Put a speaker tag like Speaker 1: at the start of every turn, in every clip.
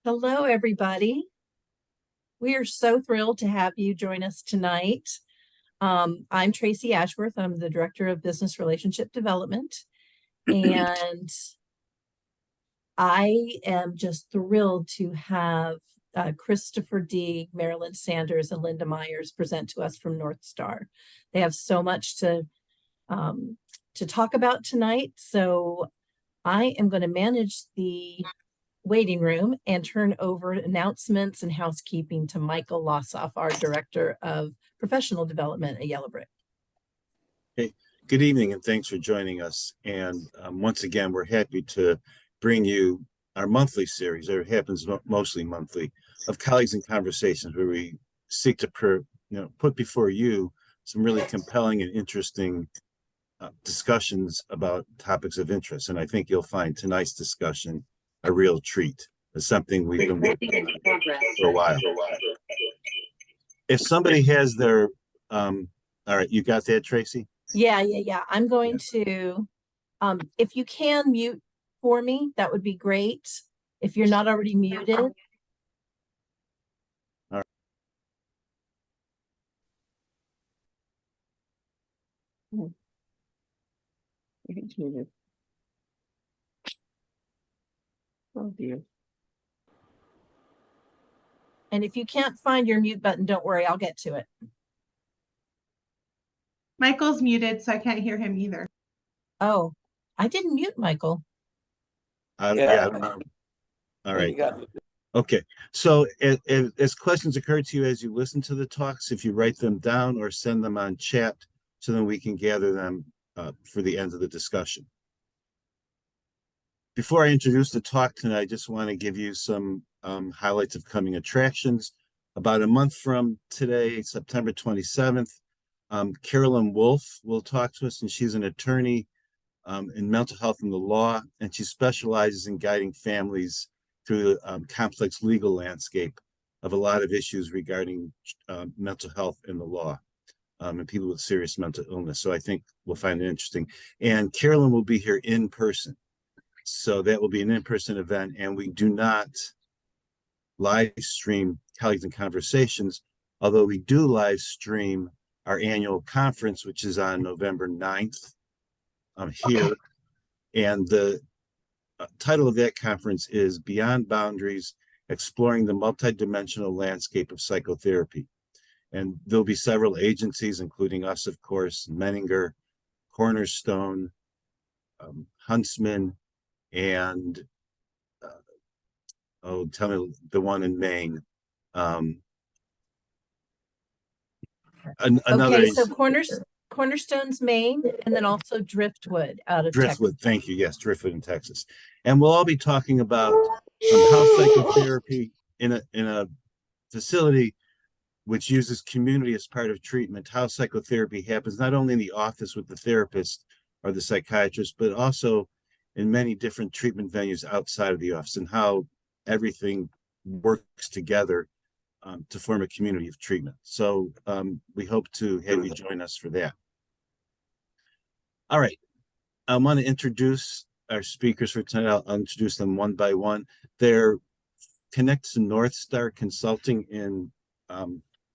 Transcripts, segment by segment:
Speaker 1: Hello, everybody. We are so thrilled to have you join us tonight. I'm Tracy Ashworth. I'm the Director of Business Relationship Development, and I am just thrilled to have Christopher Deeg, Marilyn Sanders, and Linda Myers present to us from North Star. They have so much to talk about tonight, so I am going to manage the waiting room and turn over announcements and housekeeping to Michael Lossoff, our Director of Professional Development at Yellowbrick.
Speaker 2: Hey, good evening, and thanks for joining us. And once again, we're happy to bring you our monthly series, or it happens mostly monthly, of Colleagues in Conversations, where we seek to put before you some really compelling and interesting discussions about topics of interest. And I think you'll find tonight's discussion a real treat. It's something we've been working on for a while. If somebody has their, all right, you got that, Tracy?
Speaker 1: Yeah. I'm going to, if you can mute for me, that would be great. If you're not already muted.
Speaker 2: All right.
Speaker 1: He's muted. Oh dear. And if you can't find your mute button, don't worry, I'll get to it.
Speaker 3: Michael's muted, so I can't hear him either.
Speaker 1: Oh, I didn't mute Michael.
Speaker 2: Yeah, I don't know. All right. Okay. So as questions occur to you as you listen to the talks, if you write them down or send them on chat, so then we can gather them for the end of the discussion. Before I introduce the talk tonight, I just want to give you some highlights of coming attractions. About a month from today, September 27th, Carolyn Wolf will talk to us, and she's an attorney in mental health and the law, and she specializes in guiding families through the complex legal landscape of a lot of issues regarding mental health and the law and people with serious mental illness. So I think we'll find it interesting. And Carolyn will be here in person. So that will be an in-person event, and we do not live stream Colleagues in Conversations, although we do live stream our annual conference, which is on November 9th here. And the title of that conference is Beyond Boundaries, Exploring the Multidimensional Landscape of Psychotherapy. And there'll be several agencies, including us, of course, Menninger, Cornerstone, Huntsman, and tell me the one in Maine. Another
Speaker 1: okay, so Cornerstone's Maine, and then also Driftwood out of
Speaker 2: Driftwood,
Speaker 1: Texas.
Speaker 2: thank you. Yes, Driftwood in Texas. And we'll all be talking about how psychotherapy in a facility which uses community as part of treatment, how psychotherapy happens not only in the office with the therapist or the psychiatrist, but also in many different treatment venues outside of the office, and how everything works together to form a community of treatment. So we hope to have you join us for that. All right, I want to introduce our speakers for tonight. I'll introduce them one by one. They're connected to North Star Consulting in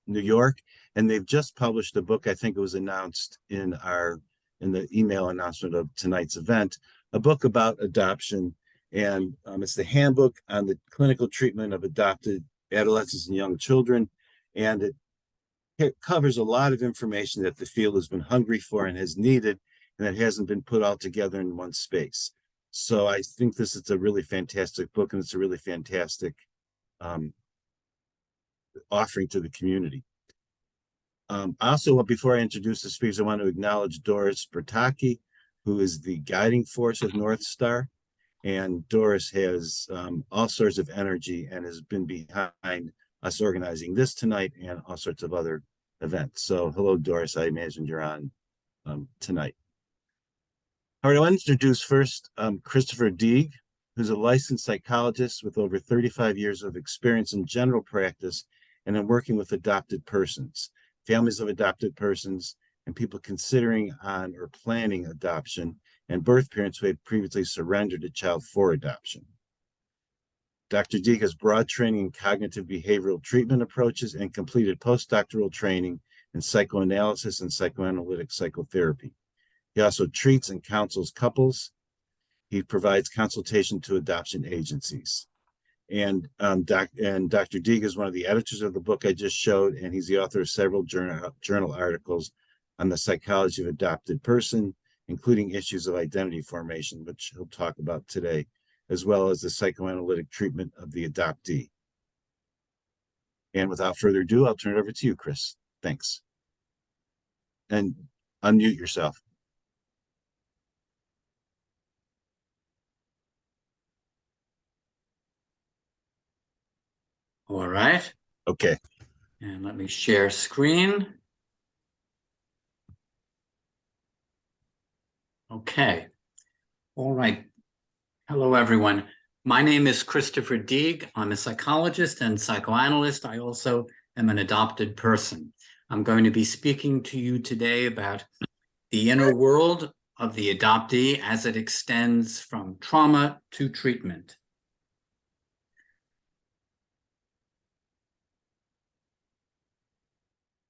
Speaker 2: New York, and they've just published a book. I think it was announced in the email announcement of tonight's event, a book about adoption, and it's the Handbook on the Clinical Treatment of Adopted Adolescents and Young Children, and it covers a lot of information that the field has been hungry for and has needed, and it hasn't been put all together in one space. So I think this is a really fantastic book, and it's a really fantastic offering to the community. Also, before I introduce the speakers, I want to acknowledge Doris Bertocchi, who is the guiding force of North Star. And Doris has all sorts of energy and has been behind us organizing this tonight and all sorts of other events. So hello, Doris. I imagine you're on tonight. All right, I want to introduce first Christopher Deeg, who's a licensed psychologist with over 35 years of experience in general practice and in working with adopted persons, families of adopted persons, and people considering on or planning adoption, and birth parents who had previously surrendered a child for adoption. Dr. Deeg has broad training in cognitive behavioral treatment approaches and completed postdoctoral training in psychoanalysis and psychoanalytic psychotherapy. He also treats and counsels couples. He provides consultation to adoption agencies. And Dr. Deeg is one of the editors of the book I just showed, and he's the author of several journal articles on the psychology of adopted person, including issues of identity formation, which he'll talk about today, as well as the psychoanalytic treatment of the adoptee. And without further ado, I'll turn it over to you, Chris. Thanks. And unmute yourself.
Speaker 4: All right.
Speaker 2: Okay.
Speaker 4: And let me share screen. Okay. All right. Hello, everyone. My name is Christopher Deeg. I'm a psychologist and psychoanalyst. I also am an adopted person. I'm going to be speaking to you today about the inner world of the adoptee as it extends from trauma to treatment.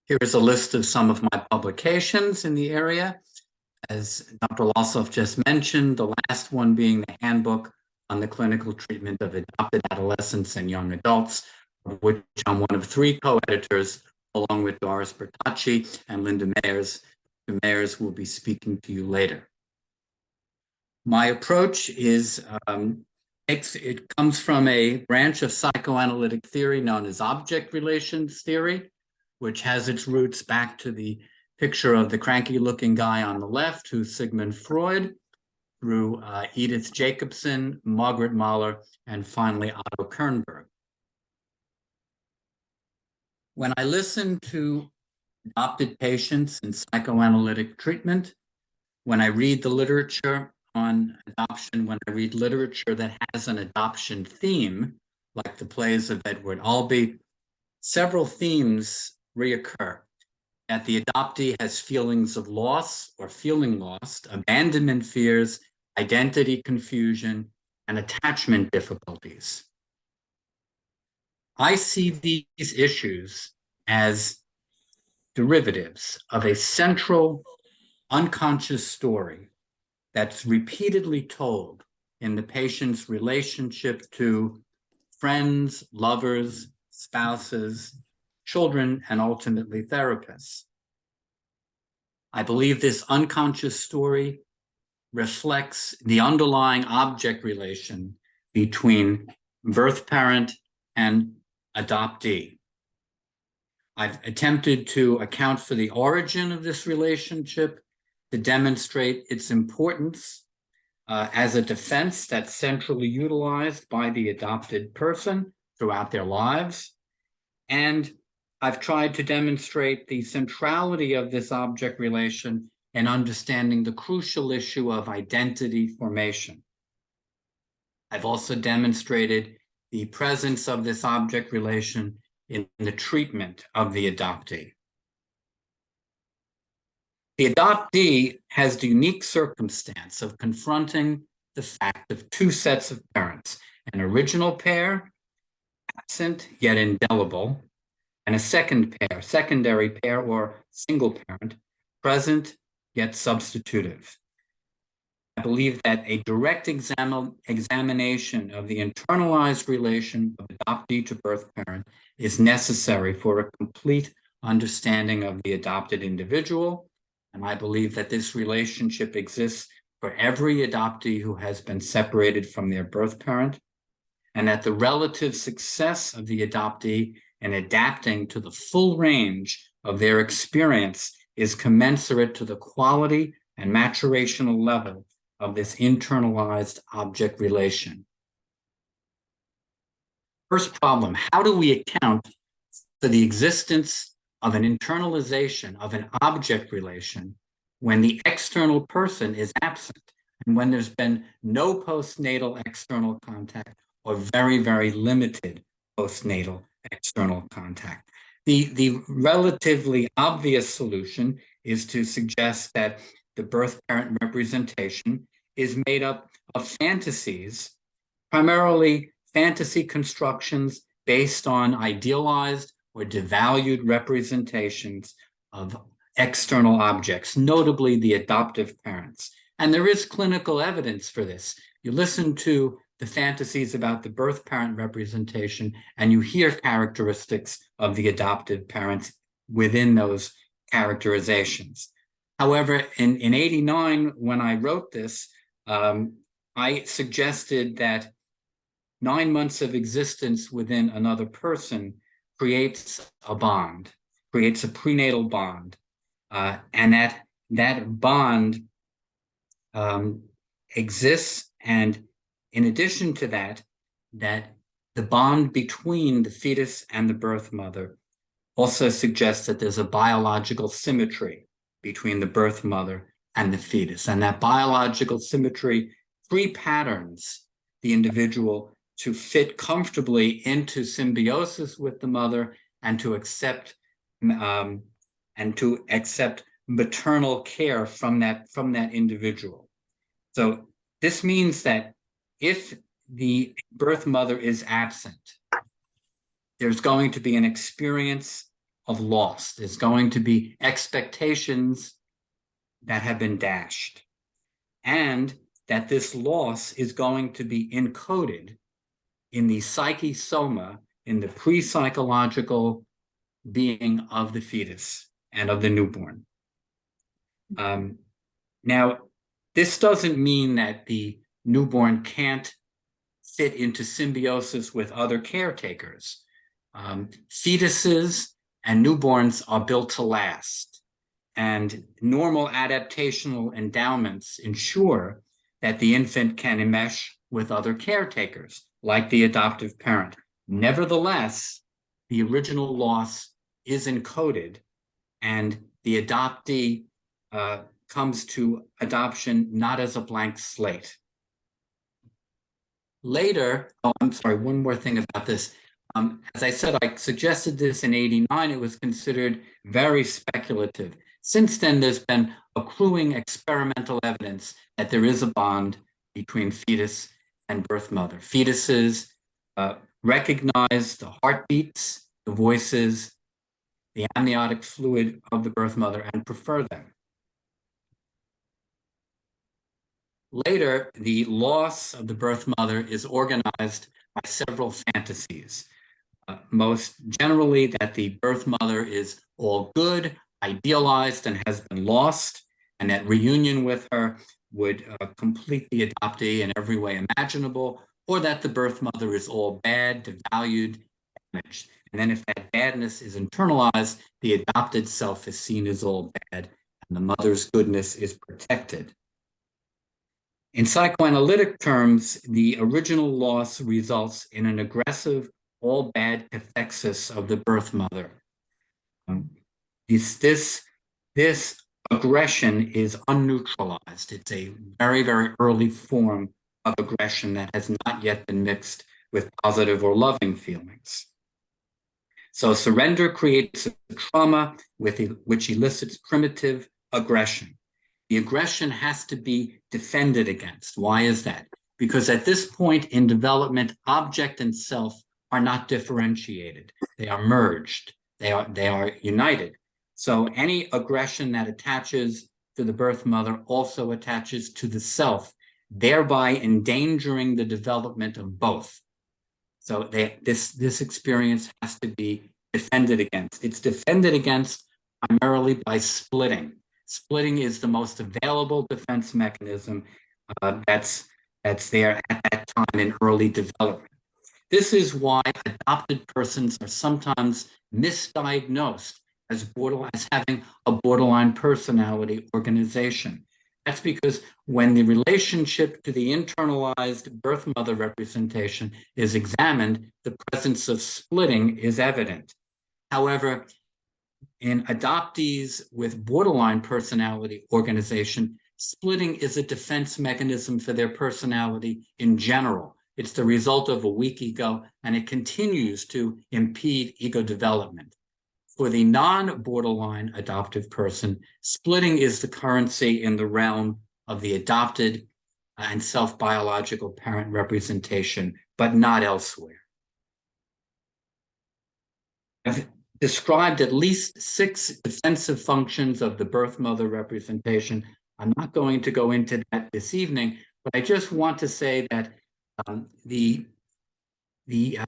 Speaker 4: Here's a list of some of my publications in the area. As Dr. Lossoff just mentioned, the last one being the Handbook on the Clinical Treatment of Adopted Adolescents and Young Adults, of which I'm one of 3 co-editors, along with Doris Bertacci and Linda Mayers. The Mayers will be speaking to you later. My approach is, it comes from a branch of psychoanalytic theory known as object relations theory, which has its roots back to the picture of the cranky-looking guy on the left, who's Sigmund Freud, through Edith Jacobson, Margaret Mahler, and finally Otto Kernberg. When I listen to adopted patients in psychoanalytic treatment, when I read the literature on adoption, when I read literature that has an adoption theme, like the plays of Edward Albee, several themes reoccur. That the adoptee has feelings of loss or feeling lost, abandonment fears, identity confusion, and attachment difficulties. I see these issues as derivatives of a central unconscious story that's repeatedly told in the patient's relationship to friends, lovers, spouses, children, and ultimately therapists. I believe this unconscious story reflects the underlying object relation between birth parent and adoptee. I've attempted to account for the origin of this relationship, to demonstrate its importance as a defense that's centrally utilized by the adopted person throughout their lives. And I've tried to demonstrate the centrality of this object relation in understanding the crucial issue of identity formation. I've also demonstrated the presence of this object relation in the treatment of the adoptee. The adoptee has the unique circumstance of confronting the fact of 2 sets of parents, an original pair, absent yet indelible, and a secondary pair or single parent, present yet substitutive. I believe that a direct examination of the internalized relation of adoptee to birth parent is necessary for a complete understanding of the adopted individual. And I believe that this relationship exists for every adoptee who has been separated from their birth parent, and that the relative success of the adoptee in adapting to the full range of their experience is commensurate to the quality and maturational level of this internalized object relation. First problem, how do we account for the existence of an internalization of an object relation when the external person is absent and when there's been no postnatal external contact or very, very limited postnatal external contact? The relatively obvious solution is to suggest that the birth parent representation is made up of fantasies, primarily fantasy constructions based on idealized or devalued representations of external objects, notably the adoptive parents. And there is clinical evidence for this. You listen to the fantasies about the birth parent representation, and you hear characteristics of the adoptive parents within those characterizations. However, in 89, when I wrote this, I suggested that 9 months of existence within another person creates a bond, creates a prenatal bond, and that bond exists. And in addition to that, that the bond between the fetus and the birth mother also suggests that there's a biological symmetry between the birth mother and the fetus. And that biological symmetry pre-patterns the individual to fit comfortably into symbiosis with the mother and to accept maternal care from that individual. So this means that if the birth mother is absent, there's going to be an experience of loss. There's going to be expectations that have been dashed, and that this loss is going to be encoded in the psyche-soma, in the pre-psychological being of the fetus and of the newborn. Now, this doesn't mean that the newborn can't fit into symbiosis with other caretakers. Fetuses and newborns are built to last, and normal adaptational endowments ensure that the infant can enmesh with other caretakers, like the adoptive parent. Nevertheless, the original loss is encoded, and the adoptee comes to adoption not as a blank slate. Later, one more thing about this. As I said, I suggested this in 89. It was considered very speculative. Since then, there's been accruing experimental evidence that there is a bond between fetus and birth mother. Fetuses recognize the heartbeats, the voices, the amniotic fluid of the birth mother and prefer them. Later, the loss of the birth mother is organized by several fantasies. Most generally, that the birth mother is all good, idealized, and has been lost, and that reunion with her would complete the adoptee in every way imaginable, or that the birth mother is all bad, devalued, damaged. And then if that badness is internalized, the adopted self is seen as all bad, and the mother's goodness is protected. In psychoanalytic terms, the original loss results in an aggressive, all bad cathexis of the birth mother. This aggression is unneutralized. It's a very, very early form of aggression that has not yet been mixed with positive or loving feelings. So surrender creates a trauma which elicits primitive aggression. The aggression has to be defended against. Why is that? Because at this point in development, object and self are not differentiated. They are merged. They are united. So any aggression that attaches to the birth mother also attaches to the self, thereby endangering the development of both. So this experience has to be defended against. It's defended against primarily by splitting. Splitting is the most available defense mechanism that's there at that time in early development. This is why adopted persons are sometimes misdiagnosed as having a borderline personality organization. That's because when the relationship to the internalized birth mother representation is examined, the presence of splitting is evident. However, in adoptees with borderline personality organization, splitting is a defense mechanism for their personality in general. It's the result of a weak ego, and it continues to impede ego development. For the non-borderline adoptive person, splitting is the currency in the realm of the adopted and self-biological parent representation, but not elsewhere. I've described at least 6 defensive functions of the birth mother representation. I'm not going to go into that this evening, but I just want to say that the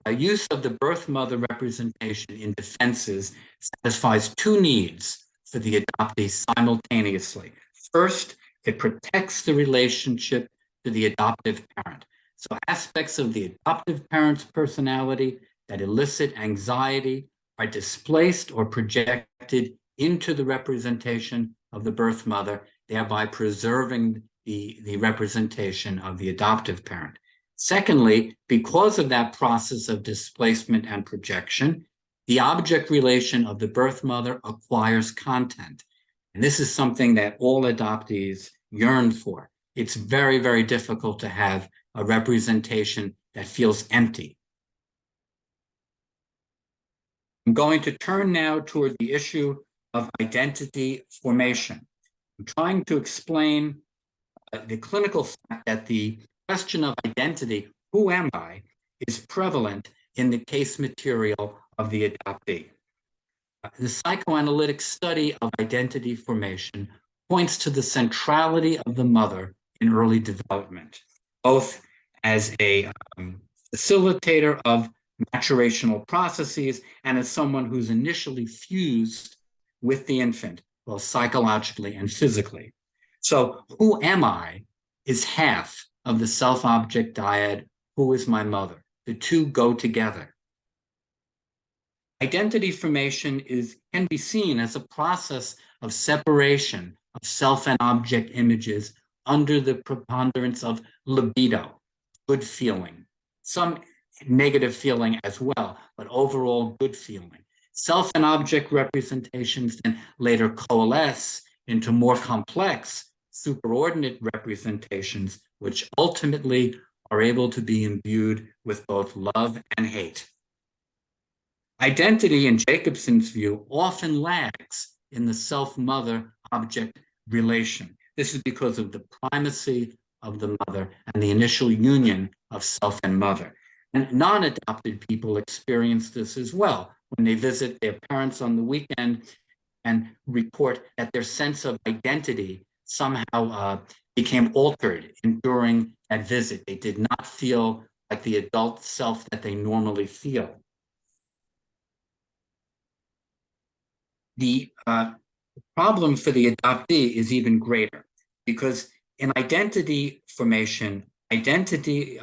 Speaker 4: use of the birth mother representation in defenses satisfies 2 needs for the adoptee simultaneously. First, it protects the relationship to the adoptive parent. So aspects of the adoptive parent's personality that elicit anxiety are displaced or projected into the representation of the birth mother, thereby preserving the representation of the adoptive parent. Secondly, because of that process of displacement and projection, the object relation of the birth mother acquires content. And this is something that all adoptees yearn for. It's very, very difficult to have a representation that feels empty. I'm going to turn now toward the issue of identity formation. I'm trying to explain the clinical fact that the question of identity, who am I, is prevalent in the case material of the adoptee. The psychoanalytic study of identity formation points to the centrality of the mother in early development, both as a facilitator of maturational processes and as someone who's initially fused with the infant, both psychologically and physically. So who am I is half of the self-object dyad, who is my mother? The two go together. Identity formation can be seen as a process of separation of self and object images under the preponderance of libido, good feeling, some negative feeling as well, but overall good feeling. Self and object representations then later coalesce into more complex superordinate representations, which ultimately are able to be imbued with both love and hate. Identity, in Jacobson's view, often lags in the self-mother-object relation. This is because of the primacy of the mother and the initial union of self and mother. And non-adopted people experience this as well when they visit their parents on the weekend and report that their sense of identity somehow became altered during that visit. They did not feel like the adult self that they normally feel. The problem for the adoptee is even greater because in identity formation, identity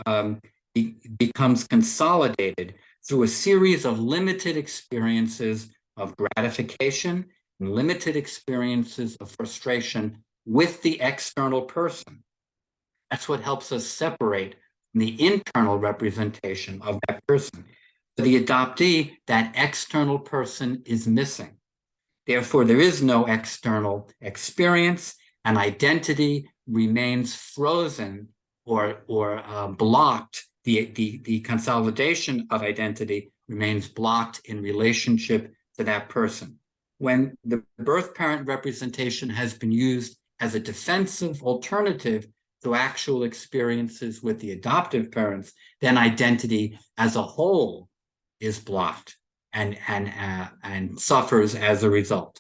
Speaker 4: becomes consolidated through a series of limited experiences of gratification and limited experiences of frustration with the external person. That's what helps us separate from the internal representation of that person. For the adoptee, that external person is missing. Therefore, there is no external experience, and identity remains frozen or blocked. The consolidation of identity remains blocked in relationship to that person. When the birth parent representation has been used as a defensive alternative to actual experiences with the adoptive parents, then identity as a whole is blocked and suffers as a result.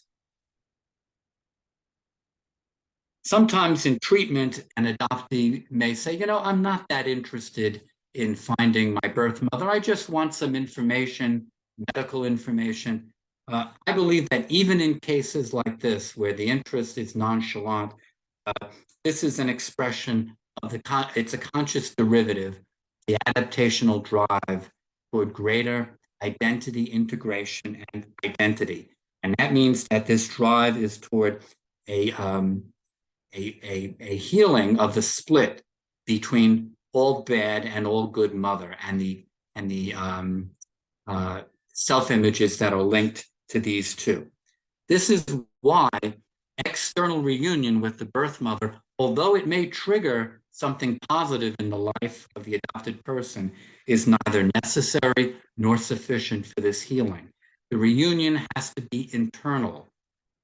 Speaker 4: Sometimes in treatment, an adoptee may say, you know, I'm not that interested in finding my birth mother. I just want some information, medical information. I believe that even in cases like this, where the interest is nonchalant, this is an expression of it's a conscious derivative, the adaptational drive toward greater identity integration and identity. And that means that this drive is toward a healing of the split between all bad and all good mother and the self-images that are linked to these two. This is why external reunion with the birth mother, although it may trigger something positive in the life of the adopted person, is neither necessary nor sufficient for this healing. The reunion has to be internal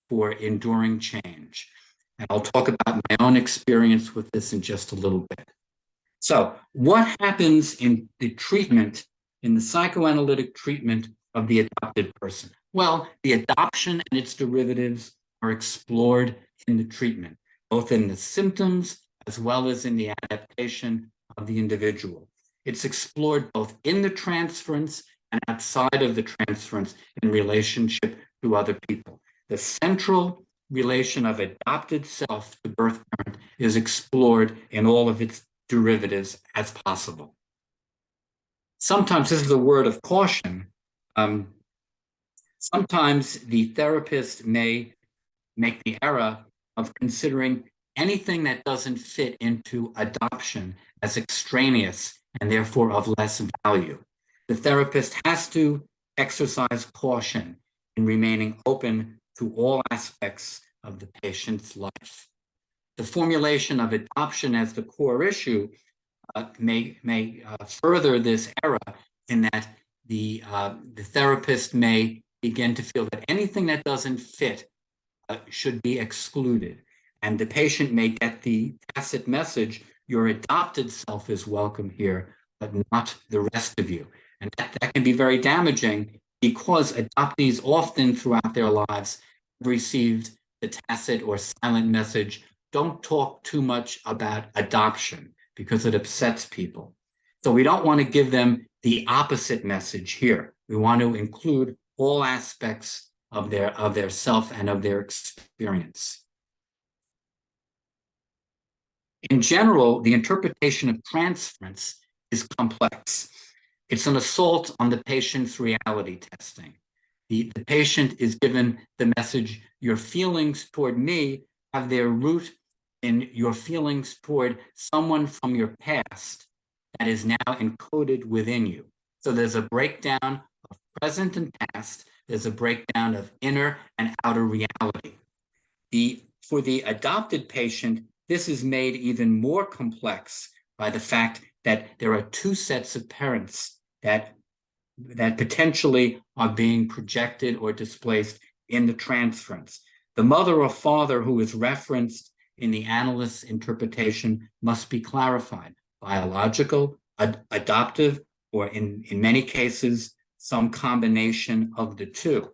Speaker 4: for enduring change. And I'll talk about my own experience with this in just a little bit. So what happens in the treatment, in the psychoanalytic treatment of the adopted person? Well, the adoption and its derivatives are explored in the treatment, both in the symptoms as well as in the adaptation of the individual. It's explored both in the transference and outside of the transference in relationship to other people. The central relation of adopted self to birth parent is explored in all of its derivatives as possible. Sometimes, this is a word of caution, sometimes the therapist may make the error of considering anything that doesn't fit into adoption as extraneous and therefore of less value. The therapist has to exercise caution in remaining open to all aspects of the patient's life. The formulation of adoption as the core issue may further this error in that the therapist may begin to feel that anything that doesn't fit should be excluded. And the patient may get the tacit message, your adopted self is welcome here, but not the rest of you. And that can be very damaging because adoptees often throughout their lives have received the tacit or silent message, don't talk too much about adoption because it upsets people. So we don't want to give them the opposite message here. We want to include all aspects of their self and of their experience. In general, the interpretation of transference is complex. It's an assault on the patient's reality testing. The patient is given the message, your feelings toward me have their root in your feelings toward someone from your past that is now encoded within you. So there's a breakdown of present and past. There's a breakdown of inner and outer reality. For the adopted patient, this is made even more complex by the fact that there are two sets of parents that potentially are being projected or displaced in the transference. The mother or father who is referenced in the analyst's interpretation must be clarified. Biological, adoptive, or in many cases, some combination of the two.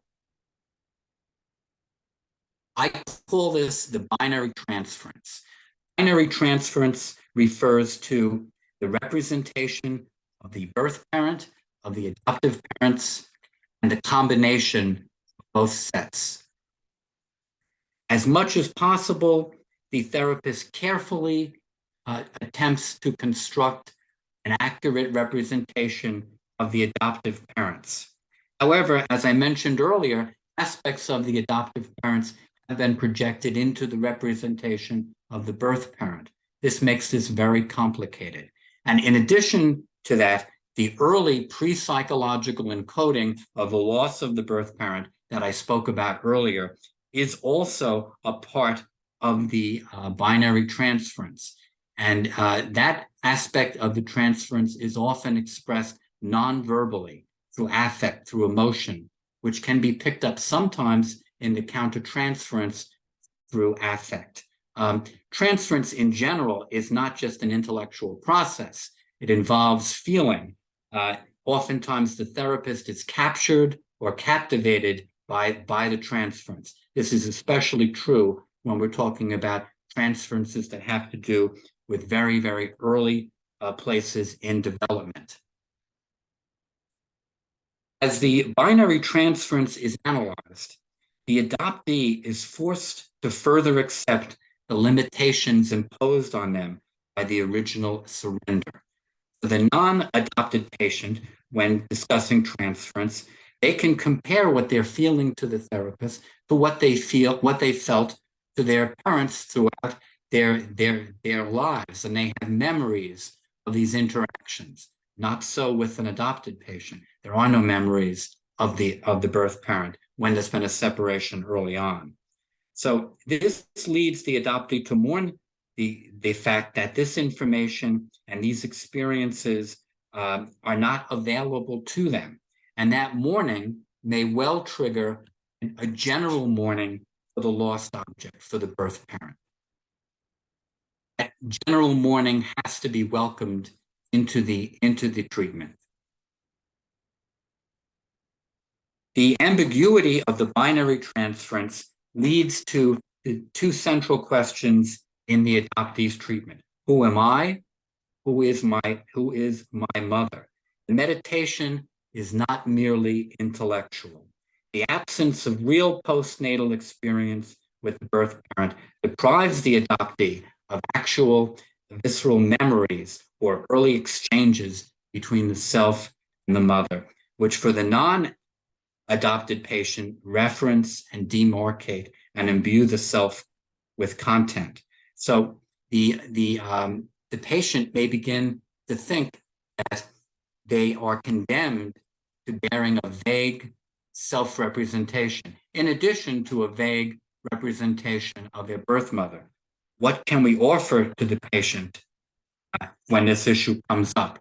Speaker 4: I call this the binary transference. Binary transference refers to the representation of the birth parent, of the adoptive parents, and the combination of both sets. As much as possible, the therapist carefully attempts to construct an accurate representation of the adoptive parents. However, as I mentioned earlier, aspects of the adoptive parents have been projected into the representation of the birth parent. This makes this very complicated. And in addition to that, the early pre-psychological encoding of the loss of the birth parent that I spoke about earlier is also a part of the binary transference. And that aspect of the transference is often expressed non-verbally, through affect, through emotion, which can be picked up sometimes in the countertransference through affect. Transference in general is not just an intellectual process. It involves feeling. Oftentimes the therapist is captured or captivated by the transference. This is especially true when we're talking about transferences that have to do with very, very early places in development. As the binary transference is analyzed, the adoptee is forced to further accept the limitations imposed on them by the original surrender. For the non-adopted patient, when discussing transference, they can compare what they're feeling to the therapist to what they felt to their parents throughout their lives, and they have memories of these interactions. Not so with an adopted patient. There are no memories of the birth parent when there's been a separation early on. So this leads the adoptee to mourn the fact that this information and these experiences are not available to them. And that mourning may well trigger a general mourning for the lost object, for the birth parent. that general mourning has to be welcomed into the treatment. The ambiguity of the binary transference leads to the two central questions in the adoptee's treatment. Who am I? Who is my mother? The meditation is not merely intellectual. The absence of real postnatal experience with the birth parent deprives the adoptee of actual visceral memories or early exchanges between the self and the mother, which for the non-adopted patient reference and demarcate and imbue the self with content. So the patient may begin to think that they are condemned to bearing a vague self-representation, in addition to a vague representation of their birth mother. What can we offer to the patient when this issue comes up?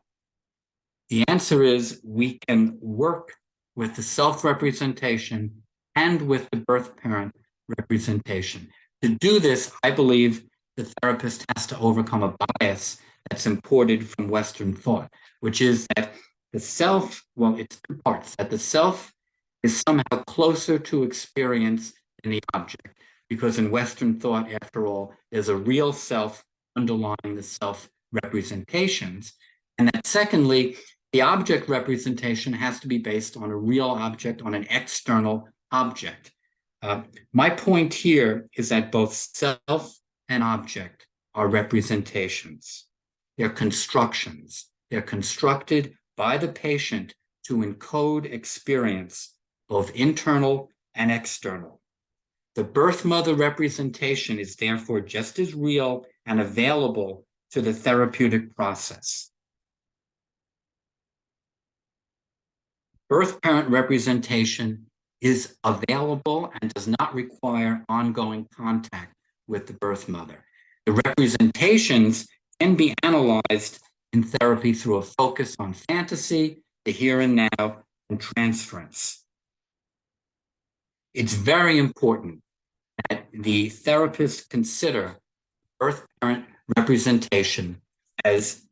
Speaker 4: The answer is we can work with the self-representation and with the birth parent representation. To do this, I believe the therapist has to overcome a bias that's imported from Western thought, which is that the self, well, it's two parts, that the self is somehow closer to experience than the object, because in Western thought, after all, there's a real self underlying the self representations, and that secondly, the object representation has to be based on a real object, on an external object. My point here is that both self and object are representations. They're constructions. They're constructed by the patient to encode experience, both internal and external. The birth mother representation is therefore just as real and available to the therapeutic process. Birth parent representation is available and does not require ongoing contact with the birth mother. The representations can be analyzed in therapy through a focus on fantasy, the here and now, and transference. It's very important that the therapist consider birth parent representation as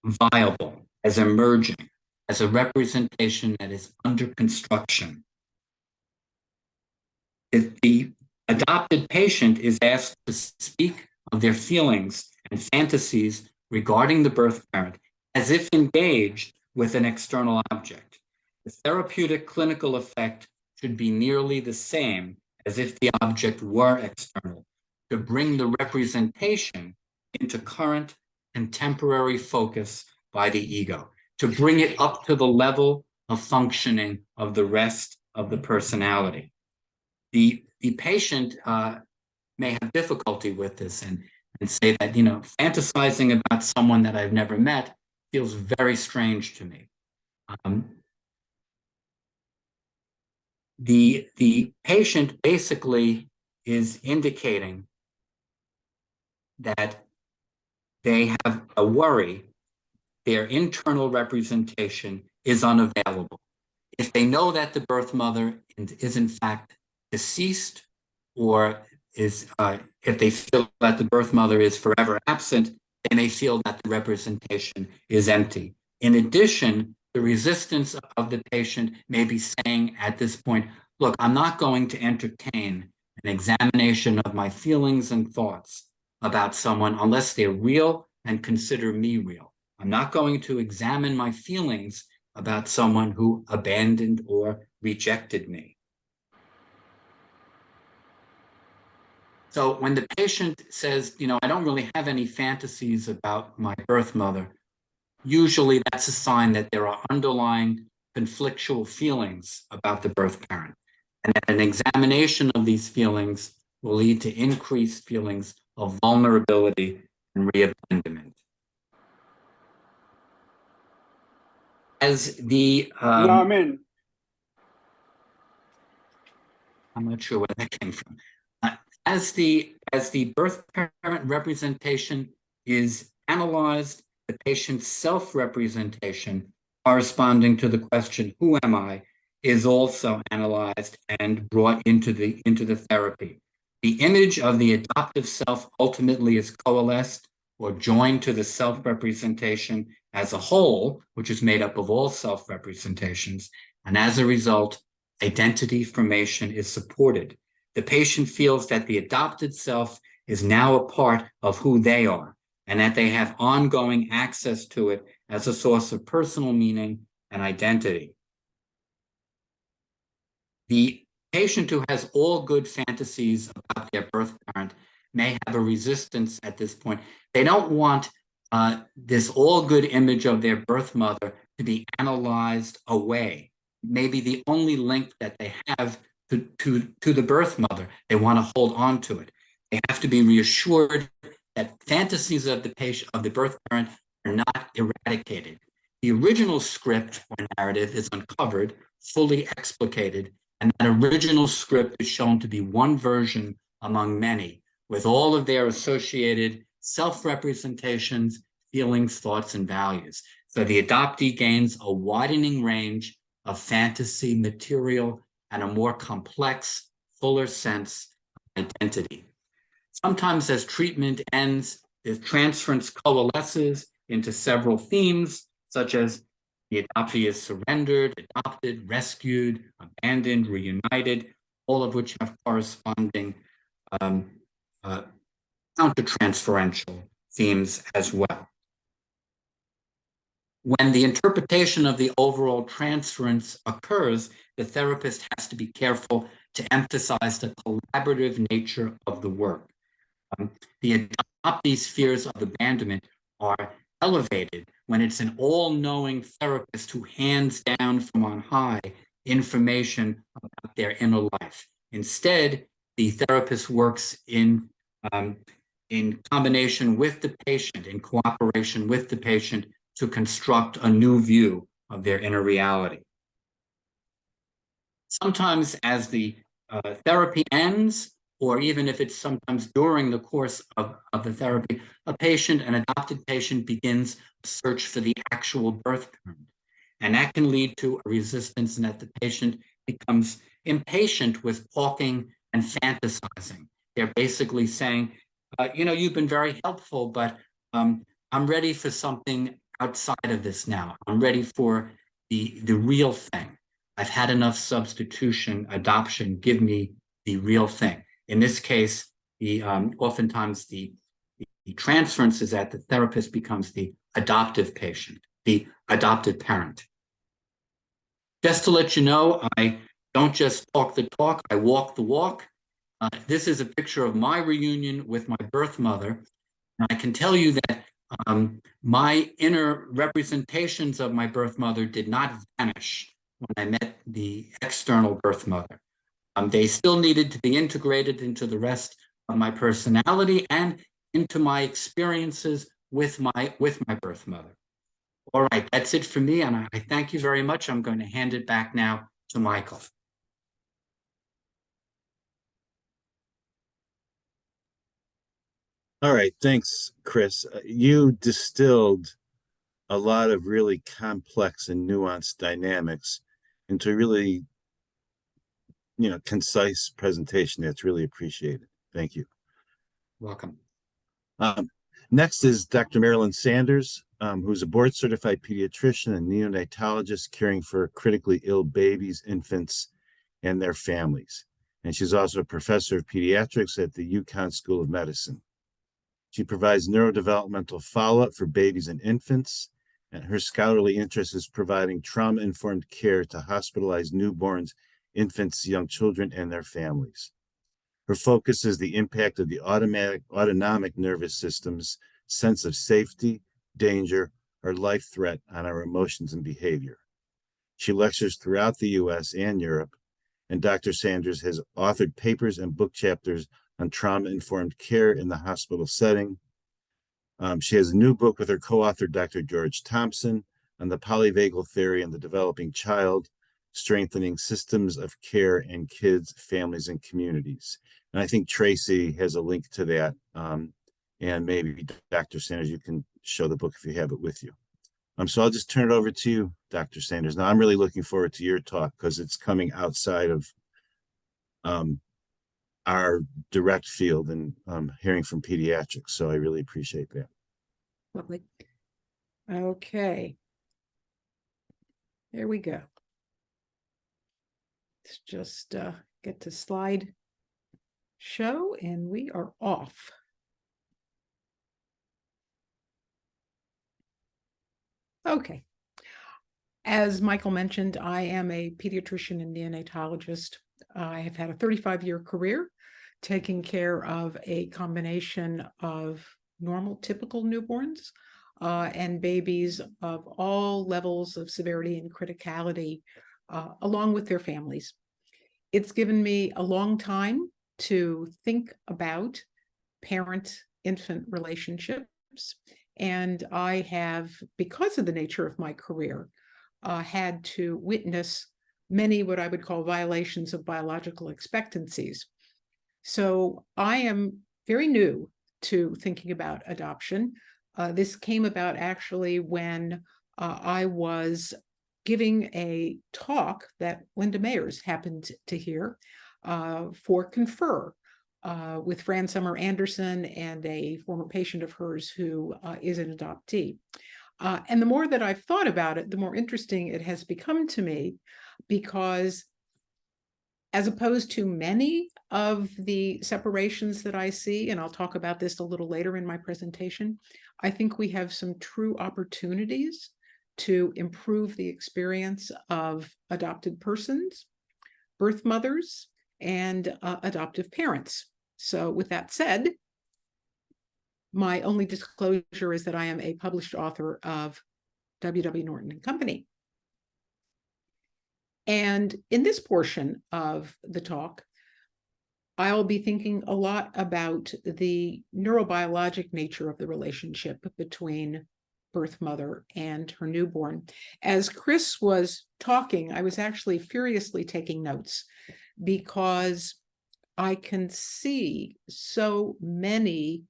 Speaker 4: viable, as emerging, as a representation that is under construction. If the adopted patient is asked to speak of their feelings and fantasies regarding the birth parent as if engaged with an external object, the therapeutic clinical effect should be nearly the same as if the object were external, to bring the representation into current contemporary focus by the ego, to bring it up to the level of functioning of the rest of the personality. The patient may have difficulty with this and say that, fantasizing about someone that I've never met feels very strange to me. The patient basically is indicating that they have a worry, their internal representation is unavailable. If they know that the birth mother is in fact deceased, or is if they feel that the birth mother is forever absent, they may feel that the representation is empty. In addition, the resistance of the patient may be saying at this point, look, I'm not going to entertain an examination of my feelings and thoughts about someone unless they're real and consider me real. I'm not going to examine my feelings about someone who abandoned or rejected me. So when the patient says, I don't really have any fantasies about my birth mother, usually that's a sign that there are underlying conflictual feelings about the birth parent. And that an examination of these feelings will lead to increased feelings of vulnerability and reabandonment. As the
Speaker 5: Amen.
Speaker 4: I'm not sure where that came from. As the birth parent representation is analyzed, the patient's self-representation corresponding to the question, who am I, is also analyzed and brought into the therapy. The image of the adoptive self ultimately is coalesced or joined to the self-representation as a whole, which is made up of all self-representations. And as a result, identity formation is supported. The patient feels that the adopted self is now a part of who they are, and that they have ongoing access to it as a source of personal meaning and identity. The patient who has all good fantasies about their birth parent may have a resistance at this point. They don't want this all good image of their birth mother to be analyzed away. Maybe the only link that they have to the birth mother, they want to hold on to it. They have to be reassured that fantasies of the patient, of the birth parent, are not eradicated. The original script or narrative is uncovered, fully explicated, and that original script is shown to be one version among many, with all of their associated self-representations, feelings, thoughts, and values. So the adoptee gains a widening range of fantasy material and a more complex, fuller sense of identity. Sometimes as treatment ends, the transference coalesces into several themes, such as the adoptee is surrendered, adopted, rescued, abandoned, reunited, all of which have corresponding countertransferential themes as well. When the interpretation of the overall transference occurs, the therapist has to be careful to emphasize the collaborative nature of the work. The adoptee's fears of abandonment are elevated when it's an all-knowing therapist who hands down from on high information about their inner life. Instead, the therapist works in combination with the patient, in cooperation with the patient, to construct a new view of their inner reality. Sometimes as the therapy ends, or even if it's sometimes during the course of the therapy, an adopted patient begins a search for the actual birth parent. And that can lead to a resistance, and that the patient becomes impatient with talking and fantasizing. They're basically saying, you've been very helpful, but I'm ready for something outside of this now. I'm ready for the real thing. I've had enough substitution, adoption, give me the real thing. In this case, oftentimes the transference is that the therapist becomes the adoptive patient, the adopted parent. Just to let you know, I don't just talk the talk, I walk the walk. This is a picture of my reunion with my birth mother. And I can tell you that my inner representations of my birth mother did not vanish when I met the external birth mother. They still needed to be integrated into the rest of my personality and into my experiences with my birth mother. All right, that's it for me, and I thank you very much. I'm going to hand it back now to Michael.
Speaker 2: All right, thanks, Chris. You distilled a lot of really complex and nuanced dynamics into a really, concise presentation that's really appreciated. Thank you.
Speaker 4: Welcome.
Speaker 2: Next is Dr. Marilyn Sanders, who's a board-certified pediatrician and neonatologist caring for critically ill babies, infants, and their families. And she's also a professor of pediatrics at the UConn School of Medicine. She provides neurodevelopmental follow-up for babies and infants, and her scholarly interest is providing trauma-informed care to hospitalized newborns, infants, young children, and their families. Her focus is the impact of the autonomic nervous system's sense of safety, danger, or life threat on our emotions and behavior. She lectures throughout the US and Europe, and Dr. Sanders has authored papers and book chapters on trauma-informed care in the hospital setting. She has a new book with her co-author, Dr. George Thompson, on the polyvagal theory and the developing child, strengthening systems of care in kids, families, and communities. And I think Tracy has a link to that. And maybe Dr. Sanders, you can show the book if you have it with you. So I'll just turn it over to you, Dr. Sanders. Now, I'm really looking forward to your talk because it's coming outside of our direct field and hearing from pediatrics. So I really appreciate that.
Speaker 5: Lovely. Okay. There we go. Let's just get to slide show and we are off. Okay. As Michael mentioned, I am a pediatrician and neonatologist. I have had a 35-year career taking care of a combination of normal, typical newborns and babies of all levels of severity and criticality, along with their families. It's given me a long time to think about parent-infant relationships, and I have, because of the nature of my career, had to witness many what I would call violations of biological expectancies. So I am very new to thinking about adoption. This came about actually when I was giving a talk that Linda Mayers happened to hear for Confer with Fran Summer Anderson and a former patient of hers who is an adoptee. And the more that I've thought about it, the more interesting it has become to me, because as opposed to many of the separations that I see, and I'll talk about this a little later in my presentation, I think we have some true opportunities to improve the experience of adopted persons, birth mothers, and adoptive parents. So with that said, my only disclosure is that I am a published author of W.W. Norton and Company. And in this portion of the talk, I'll be thinking a lot about the neurobiologic nature of the relationship between birth mother and her newborn. As Chris was talking, I was actually furiously taking notes because I can see so many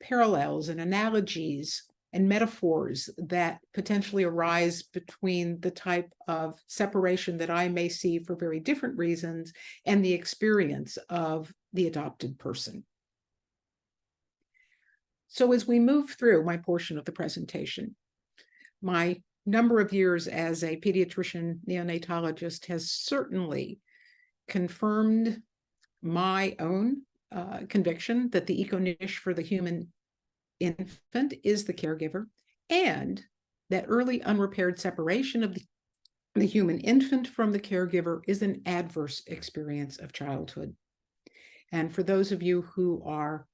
Speaker 5: parallels and analogies and metaphors that potentially arise between the type of separation that I may see for very different reasons and the experience of the adopted person. So as we move through my portion of the presentation, my number of years as a pediatrician neonatologist has certainly confirmed my own conviction that the eco-niche for the human infant is the caregiver, and that early unrepaired separation of the human infant from the caregiver is an adverse experience of childhood. And for those of you who are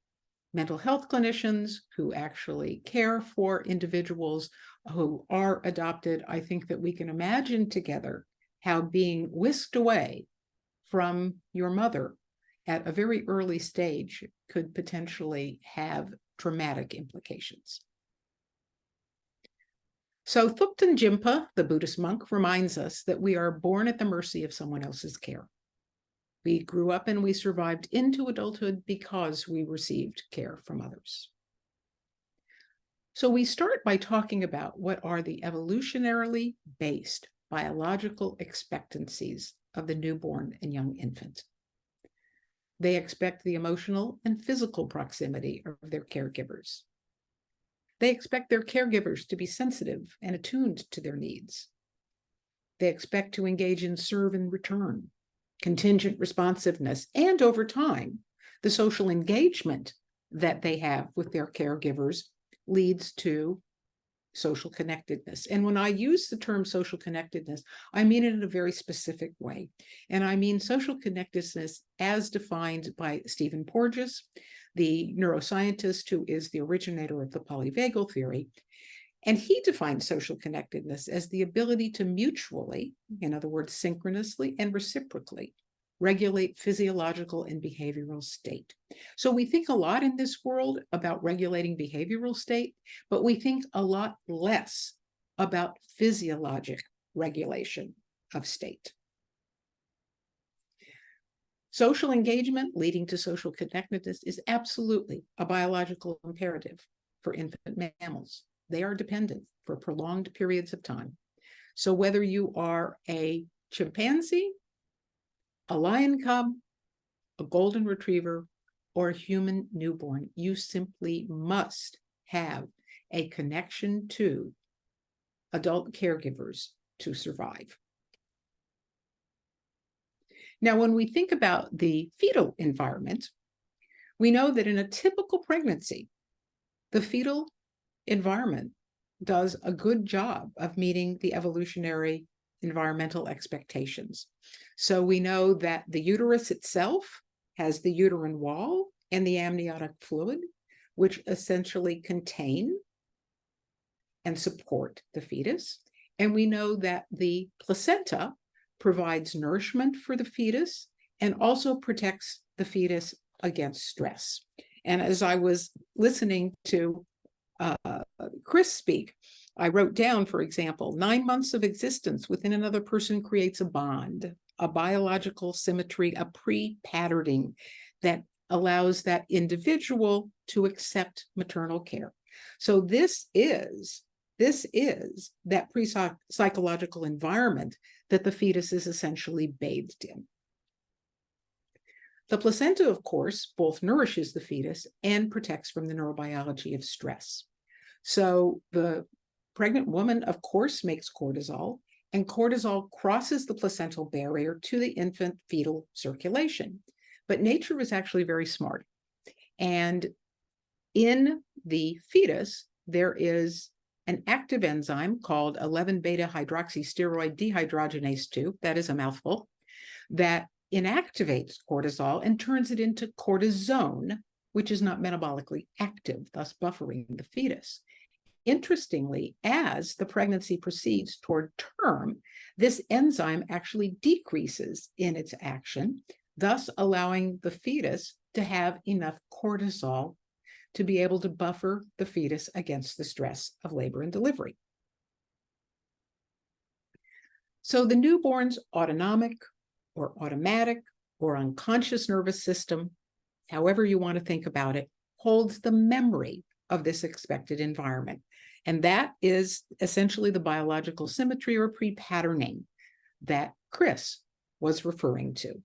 Speaker 5: mental health clinicians who actually care for individuals who are adopted, I think that we can imagine together how being whisked away from your mother at a very early stage could potentially have dramatic implications. So Thupten Jinpa, the Buddhist monk, reminds us that we are born at the mercy of someone else's care. We grew up and we survived into adulthood because we received care from others. So we start by talking about what are the evolutionarily based biological expectancies of the newborn and young infant. They expect the emotional and physical proximity of their caregivers. They expect their caregivers to be sensitive and attuned to their needs. They expect to engage in serve and return, contingent responsiveness, and over time, the social engagement that they have with their caregivers leads to social connectedness. And when I use the term social connectedness, I mean it in a very specific way. And I mean social connectedness as defined by Stephen Porges, the neuroscientist who is the originator of the polyvagal theory. And he defines social connectedness as the ability to mutually, in other words, synchronously and reciprocally, regulate physiological and behavioral state. So we think a lot in this world about regulating behavioral state, but we think a lot less about physiologic regulation of state. Social engagement leading to social connectedness is absolutely a biological imperative for infant mammals. They are dependent for prolonged periods of time. So whether you are a chimpanzee, a lion cub, a golden retriever, or a human newborn, you simply must have a connection to adult caregivers to survive. Now, when we think about the fetal environment, we know that in a typical pregnancy, the fetal environment does a good job of meeting the evolutionary environmental expectations. So we know that the uterus itself has the uterine wall and the amniotic fluid, which essentially contain and support the fetus. And we know that the placenta provides nourishment for the fetus and also protects the fetus against stress. And as I was listening to Chris speak, I wrote down, for example, 9 months of existence within another person creates a bond, a biological symmetry, a pre-patterning that allows that individual to accept maternal care. So this is that pre-psychological environment that the fetus is essentially bathed in. The placenta, of course, both nourishes the fetus and protects from the neurobiology of stress. So the pregnant woman, of course, makes cortisol, and cortisol crosses the placental barrier to the infant fetal circulation. But nature is actually very smart. And in the fetus, there is an active enzyme called 11-beta-hydroxysteroid dehydrogenase 2, that is a mouthful, that inactivates cortisol and turns it into cortisone, which is not metabolically active, thus buffering the fetus. Interestingly, as the pregnancy proceeds toward term, this enzyme actually decreases in its action, thus allowing the fetus to have enough cortisol to be able to buffer the fetus against the stress of labor and delivery. So the newborn's autonomic or automatic or unconscious nervous system, however you want to think about it, holds the memory of this expected environment. And that is essentially the biological symmetry or pre-patterning that Chris was referring to.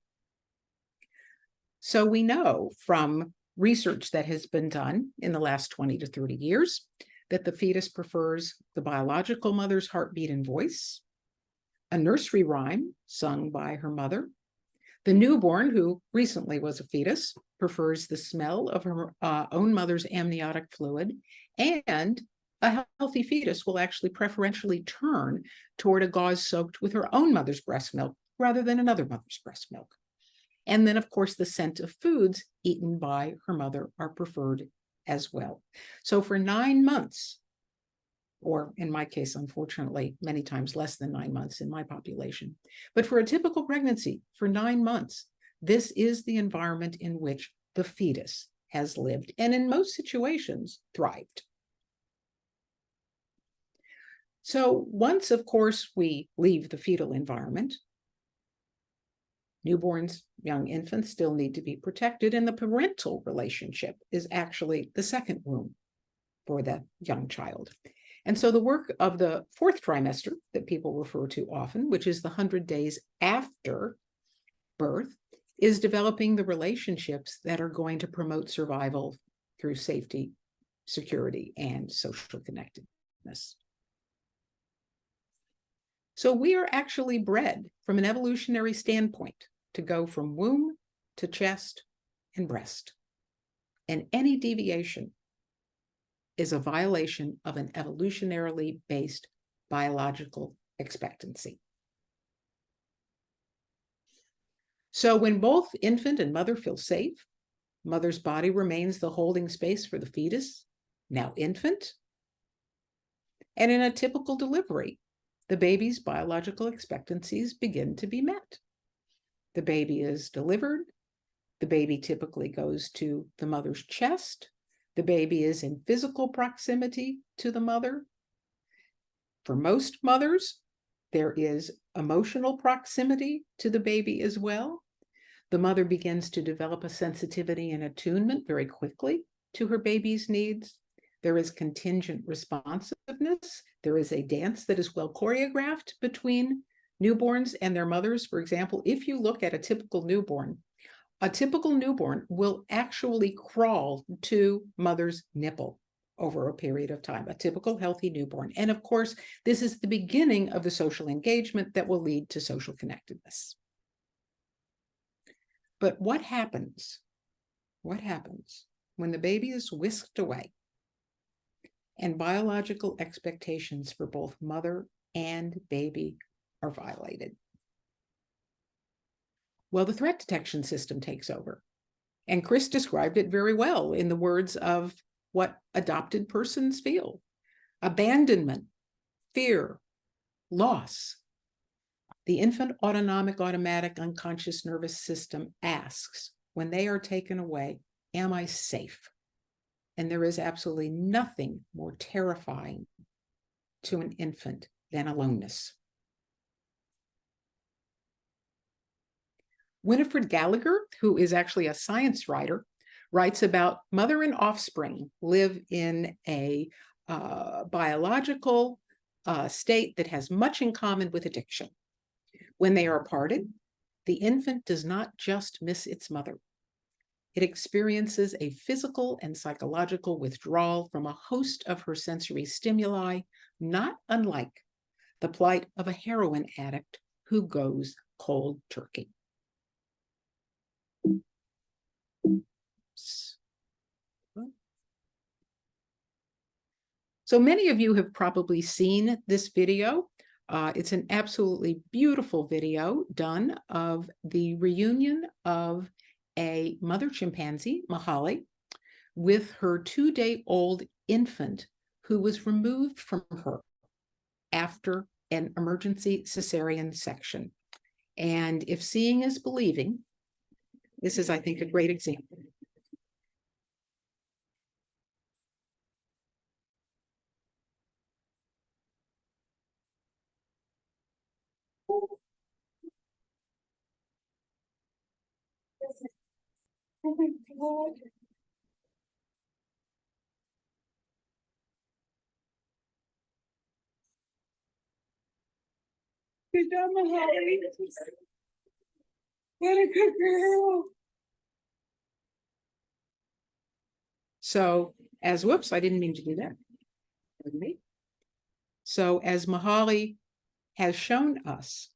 Speaker 5: So we know from research that has been done in the last 20 to 30 years that the fetus prefers the biological mother's heartbeat and voice, a nursery rhyme sung by her mother. The newborn, who recently was a fetus, prefers the smell of her own mother's amniotic fluid, and a healthy fetus will actually preferentially turn toward a gauze soaked with her own mother's breast milk rather than another mother's breast milk. And then, of course, the scent of foods eaten by her mother are preferred as well. So for 9 months, or in my case, unfortunately, many times less than 9 months in my population, but for a typical pregnancy, for 9 months, this is the environment in which the fetus has lived and in most situations thrived. So once, of course, we leave the fetal environment, newborns, young infants still need to be protected, and the parental relationship is actually the second womb for the young child. And so the work of the 4th trimester that people refer to often, which is the 100 days after birth, is developing the relationships that are going to promote survival through safety, security, and social connectedness. So we are actually bred from an evolutionary standpoint to go from womb to chest and breast. And any deviation is a violation of an evolutionarily based biological expectancy. So when both infant and mother feel safe, mother's body remains the holding space for the fetus, now infant. And in a typical delivery, the baby's biological expectancies begin to be met. The baby is delivered. The baby typically goes to the mother's chest. The baby is in physical proximity to the mother. For most mothers, there is emotional proximity to the baby as well. The mother begins to develop a sensitivity and attunement very quickly to her baby's needs. There is contingent responsiveness. There is a dance that is well choreographed between newborns and their mothers. For example, if you look at a typical newborn will actually crawl to mother's nipple over a period of time, a typical healthy newborn. And of course, this is the beginning of the social engagement that will lead to social connectedness. But what happens? What happens when the baby is whisked away and biological expectations for both mother and baby are violated? Well, the threat detection system takes over. And Chris described it very well in the words of what adopted persons feel: abandonment, fear, loss. The infant autonomic, automatic, unconscious nervous system asks, when they are taken away, am I safe? And there is absolutely nothing more terrifying to an infant than aloneness. Winifred Gallagher, who is actually a science writer, writes about mother and offspring live in a biological state that has much in common with addiction. When they are parted, the infant does not just miss its mother. It experiences a physical and psychological withdrawal from a host of her sensory stimuli, not unlike the plight of a heroin addict who goes cold turkey. So many of you have probably seen this video. It's an absolutely beautiful video done of the reunion of a mother chimpanzee, Mahali, with her 2-day-old infant who was removed from her after an emergency cesarean section. And if seeing is believing, this is, I think, a great example. Oh my God. Good job, Mahali. What a good girl. So, whoops, I didn't mean to do that. Pardon me. So, as Mahali has shown us,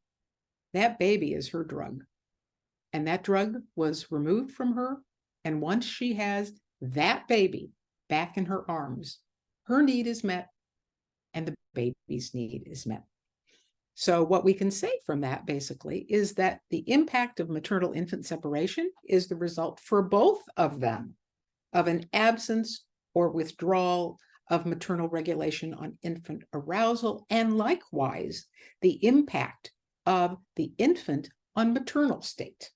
Speaker 5: that baby is her drug. And that drug was removed from her. And once she has that baby back in her arms, her need is met and the baby's need is met. So what we can say from that basically is that the impact of maternal-infant separation is the result for both of them of an absence or withdrawal of maternal regulation on infant arousal, and likewise the impact of the infant on maternal state.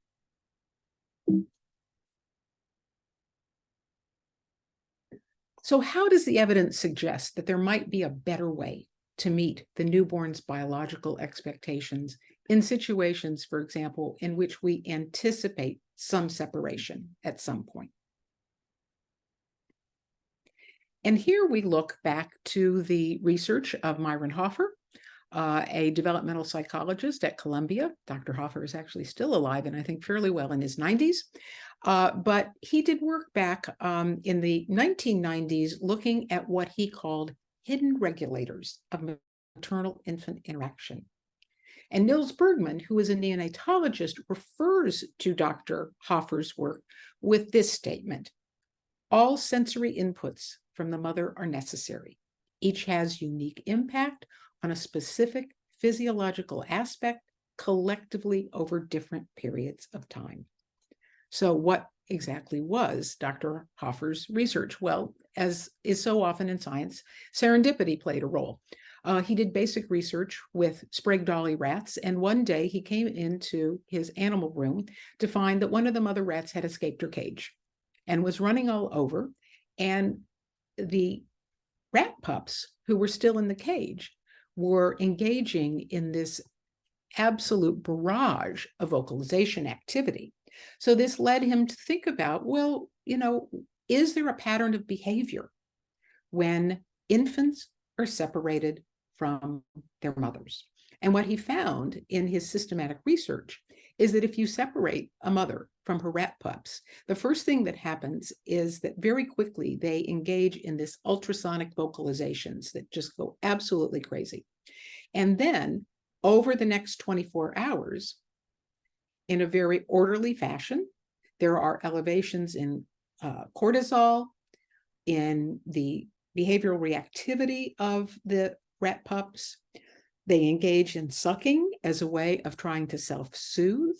Speaker 5: So how does the evidence suggest that there might be a better way to meet the newborn's biological expectations in situations, for example, in which we anticipate some separation at some point? And here we look back to the research of Myron Hoffer, a developmental psychologist at Columbia. Dr. Hoffer is actually still alive and I think fairly well in his 90s. But he did work back in the 1990s looking at what he called hidden regulators of maternal-infant interaction. And Nils Bergman, who is a neonatologist, refers to Dr. Hoffer's work with this statement: all sensory inputs from the mother are necessary. Each has unique impact on a specific physiological aspect collectively over different periods of time. So what exactly was Dr. Hoffer's research? Well, as is so often in science, serendipity played a role. He did basic research with Sprague Dolly rats, and one day he came into his animal room to find that one of the mother rats had escaped her cage and was running all over, and the rat pups who were still in the cage were engaging in this absolute barrage of vocalization activity. So this led him to think about, well, is there a pattern of behavior when infants are separated from their mothers? And what he found in his systematic research is that if you separate a mother from her rat pups, the first thing that happens is that very quickly they engage in this ultrasonic vocalizations that just go absolutely crazy. And then over the next 24 hours, in a very orderly fashion, there are elevations in cortisol, in the behavioral reactivity of the rat pups. They engage in sucking as a way of trying to self-soothe.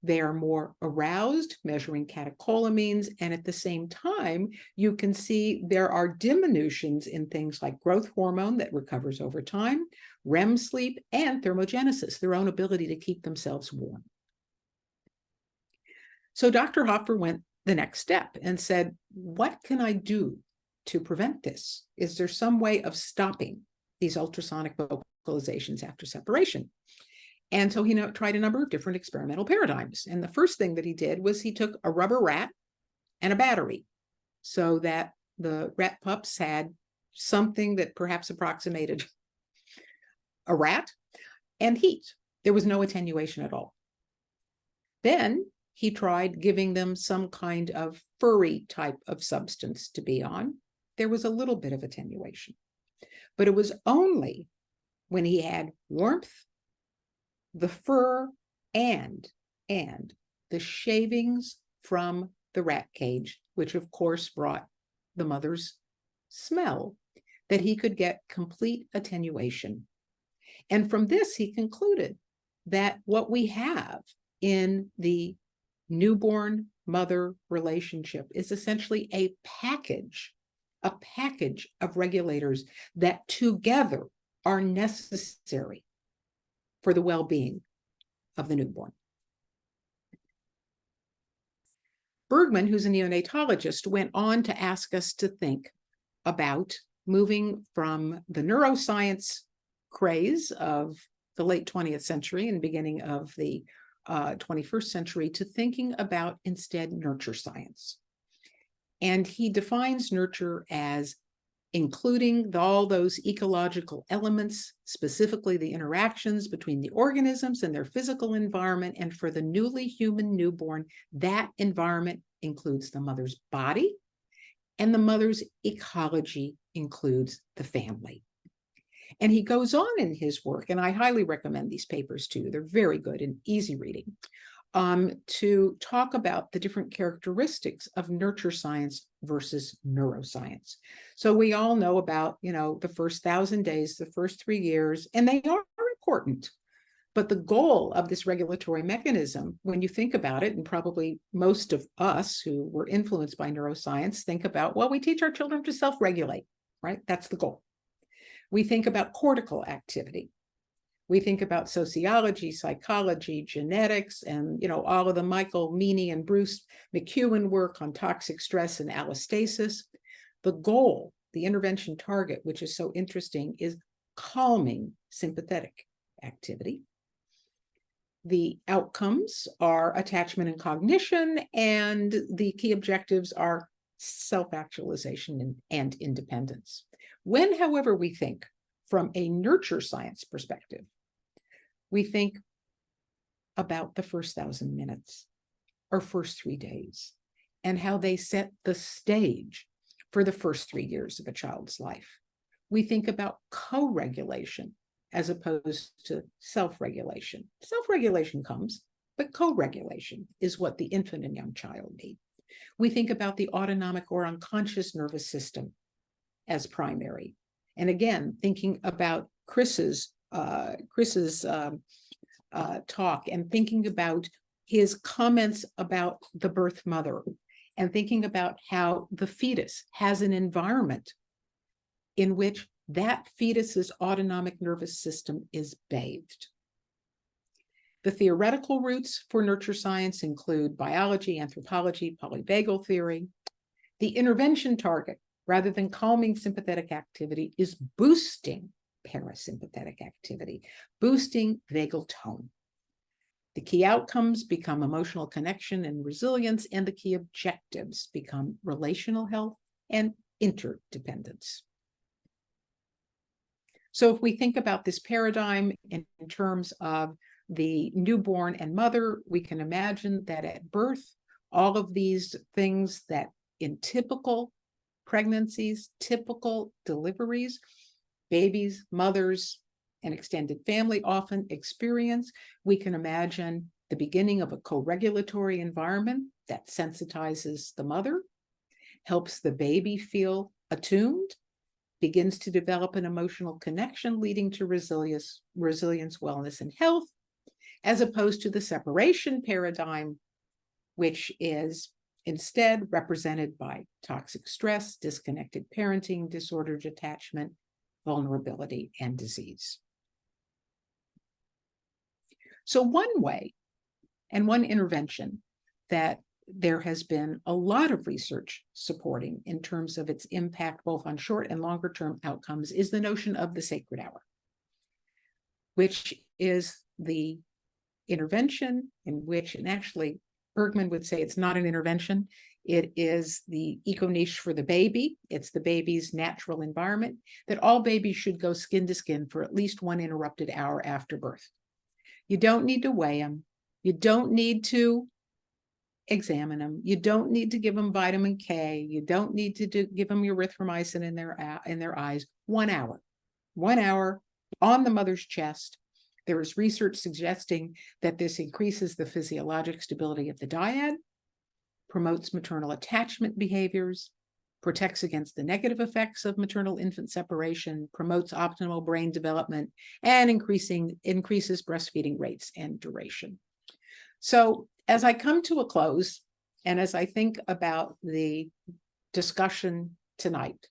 Speaker 5: They are more aroused, measuring catecholamines, and at the same time, you can see there are diminutions in things like growth hormone that recovers over time, REM sleep, and thermogenesis, their own ability to keep themselves warm. So Dr. Hoffer went the next step and said, what can I do to prevent this? Is there some way of stopping these ultrasonic vocalizations after separation? And so he tried a number of different experimental paradigms. And the first thing that he did was he took a rubber rat and a battery so that the rat pups had something that perhaps approximated a rat and heat. There was no attenuation at all. Then he tried giving them some kind of furry type of substance to be on. There was a little bit of attenuation, but it was only when he had warmth, the fur, and the shavings from the rat cage, which of course brought the mother's smell, that he could get complete attenuation. And from this, he concluded that what we have in the newborn mother relationship is essentially a package of regulators that together are necessary for the well-being of the newborn. Bergman, who's a neonatologist, went on to ask us to think about moving from the neuroscience craze of the late 20th century and beginning of the 21st century to thinking about instead nurture science. And he defines nurture as including all those ecological elements, specifically the interactions between the organisms and their physical environment. And for the newly human newborn, that environment includes the mother's body, and the mother's ecology includes the family. And he goes on in his work, and I highly recommend these papers too. They're very good and easy reading, to talk about the different characteristics of nurture science versus neuroscience. So we all know about, the first 1,000 days, the first 3 years, and they are important. But the goal of this regulatory mechanism, when you think about it, and probably most of us who were influenced by neuroscience think about, well, we teach our children to self-regulate, right? That's the goal. We think about cortical activity. We think about sociology, psychology, genetics, and all of the Michael Meany and Bruce McEwen work on toxic stress and allostasis. The goal, the intervention target, which is so interesting, is calming sympathetic activity. The outcomes are attachment and cognition, and the key objectives are self-actualization and independence. When, however, we think from a nurture science perspective, we think about the first 1,000 minutes or first 3 days and how they set the stage for the first 3 years of a child's life. We think about co-regulation as opposed to self-regulation. Self-regulation comes, but co-regulation is what the infant and young child need. We think about the autonomic or unconscious nervous system as primary. And again, thinking about Chris's talk and thinking about his comments about the birth mother and thinking about how the fetus has an environment in which that fetus's autonomic nervous system is bathed. The theoretical roots for nurture science include biology, anthropology, polyvagal theory. The intervention target, rather than calming sympathetic activity, is boosting parasympathetic activity, boosting vagal tone. The key outcomes become emotional connection and resilience, and the key objectives become relational health and interdependence. So if we think about this paradigm in terms of the newborn and mother, we can imagine that at birth, all of these things that in typical pregnancies, typical deliveries, babies, mothers, and extended family often experience, we can imagine the beginning of a co-regulatory environment that sensitizes the mother, helps the baby feel attuned, begins to develop an emotional connection, leading to resilience, wellness, and health, as opposed to the separation paradigm, which is instead represented by toxic stress, disconnected parenting, disordered attachment, vulnerability, and disease. So one way and one intervention that there has been a lot of research supporting in terms of its impact both on short and longer term outcomes is the notion of the sacred hour, which is the intervention in which, and actually Bergman would say it's not an intervention, it is the eco-niche for the baby. It's the baby's natural environment that all babies should go skin to skin for at least 1 interrupted hour after birth. You don't need to weigh them. You don't need to examine them. You don't need to give them vitamin K. You don't need to give them erythromycin in their eyes. 1 hour, 1 hour on the mother's chest. There is research suggesting that this increases the physiologic stability of the dyad, promotes maternal attachment behaviors, protects against the negative effects of maternal-infant separation, promotes optimal brain development, and increases breastfeeding rates and duration. So as I come to a close, and as I think about the discussion tonight,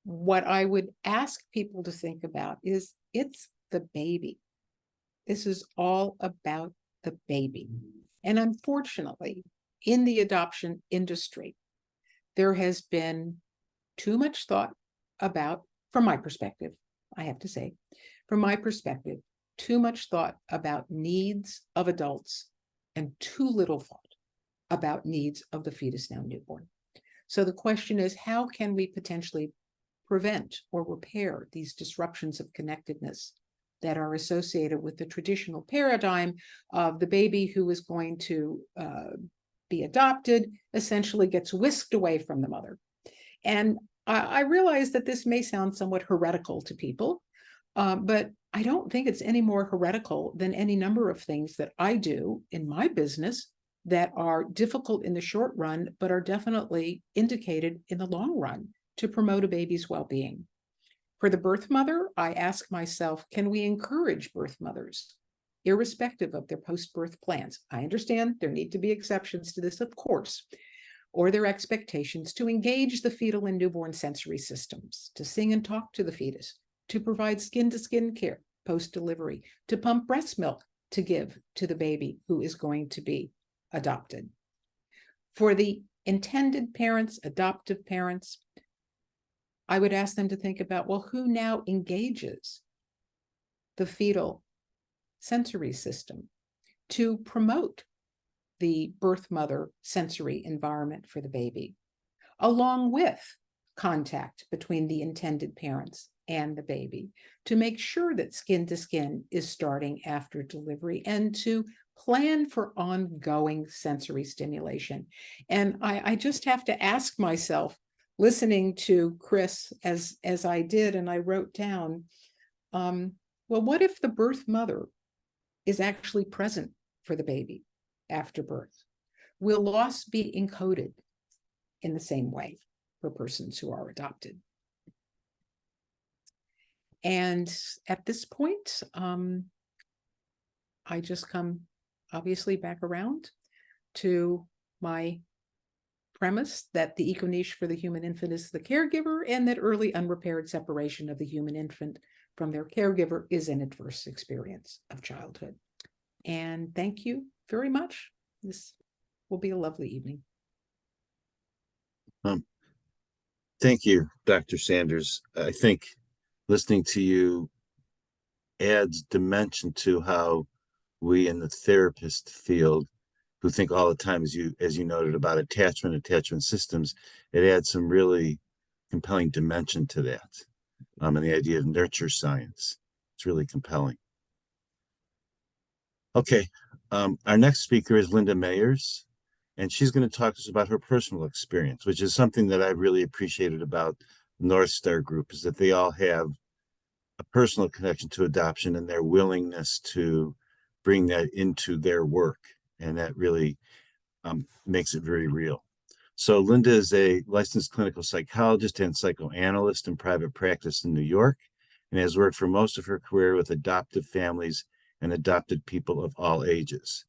Speaker 5: what I would ask people to think about is it's the baby. This is all about the baby. And unfortunately, in the adoption industry, there has been too much thought about, from my perspective, I have to say, from my perspective, too much thought about needs of adults and too little thought about needs of the fetus, now newborn. So the question is, how can we potentially prevent or repair these disruptions of connectedness that are associated with the traditional paradigm of the baby who is going to be adopted, essentially gets whisked away from the mother. And I realize that this may sound somewhat heretical to people, but I don't think it's any more heretical than any number of things that I do in my business that are difficult in the short run, but are definitely indicated in the long run to promote a baby's well-being. For the birth mother, I ask myself, can we encourage birth mothers, irrespective of their post-birth plans? I understand there need to be exceptions to this, of course, or their expectations to engage the fetal and newborn sensory systems, to sing and talk to the fetus, to provide skin-to-skin care post-delivery, to pump breast milk to give to the baby who is going to be adopted. For the intended parents, adoptive parents, I would ask them to think about, well, who now engages the fetal sensory system to promote the birth mother sensory environment for the baby, along with contact between the intended parents and the baby, to make sure that skin to skin is starting after delivery, and to plan for ongoing sensory stimulation. And I just have to ask myself, listening to Chris as I did, and I wrote down, well, what if the birth mother is actually present for the baby after birth? Will loss be encoded in the same way for persons who are adopted? And at this point, I just come obviously back around to my premise that the eco-niche for the human infant is the caregiver, and that early unrepaired separation of the human infant from their caregiver is an adverse experience of childhood. And thank you very much. This will be a lovely evening.
Speaker 2: Thank you, Dr. Sanders. I think listening to you adds dimension to how we in the therapist field, who think all the time, as you noted, about attachment systems, it adds some really compelling dimension to that. And the idea of nurture science, it's really compelling. Okay, our next speaker is Linda Mayers, and she's going to talk to us about her personal experience, which is something that I really appreciated about North Star Group, is that they all have a personal connection to adoption and their willingness to bring that into their work. And that really makes it very real. So Linda is a licensed clinical psychologist and psychoanalyst in private practice in New York, and has worked for most of her career with adoptive families and adopted people of all ages.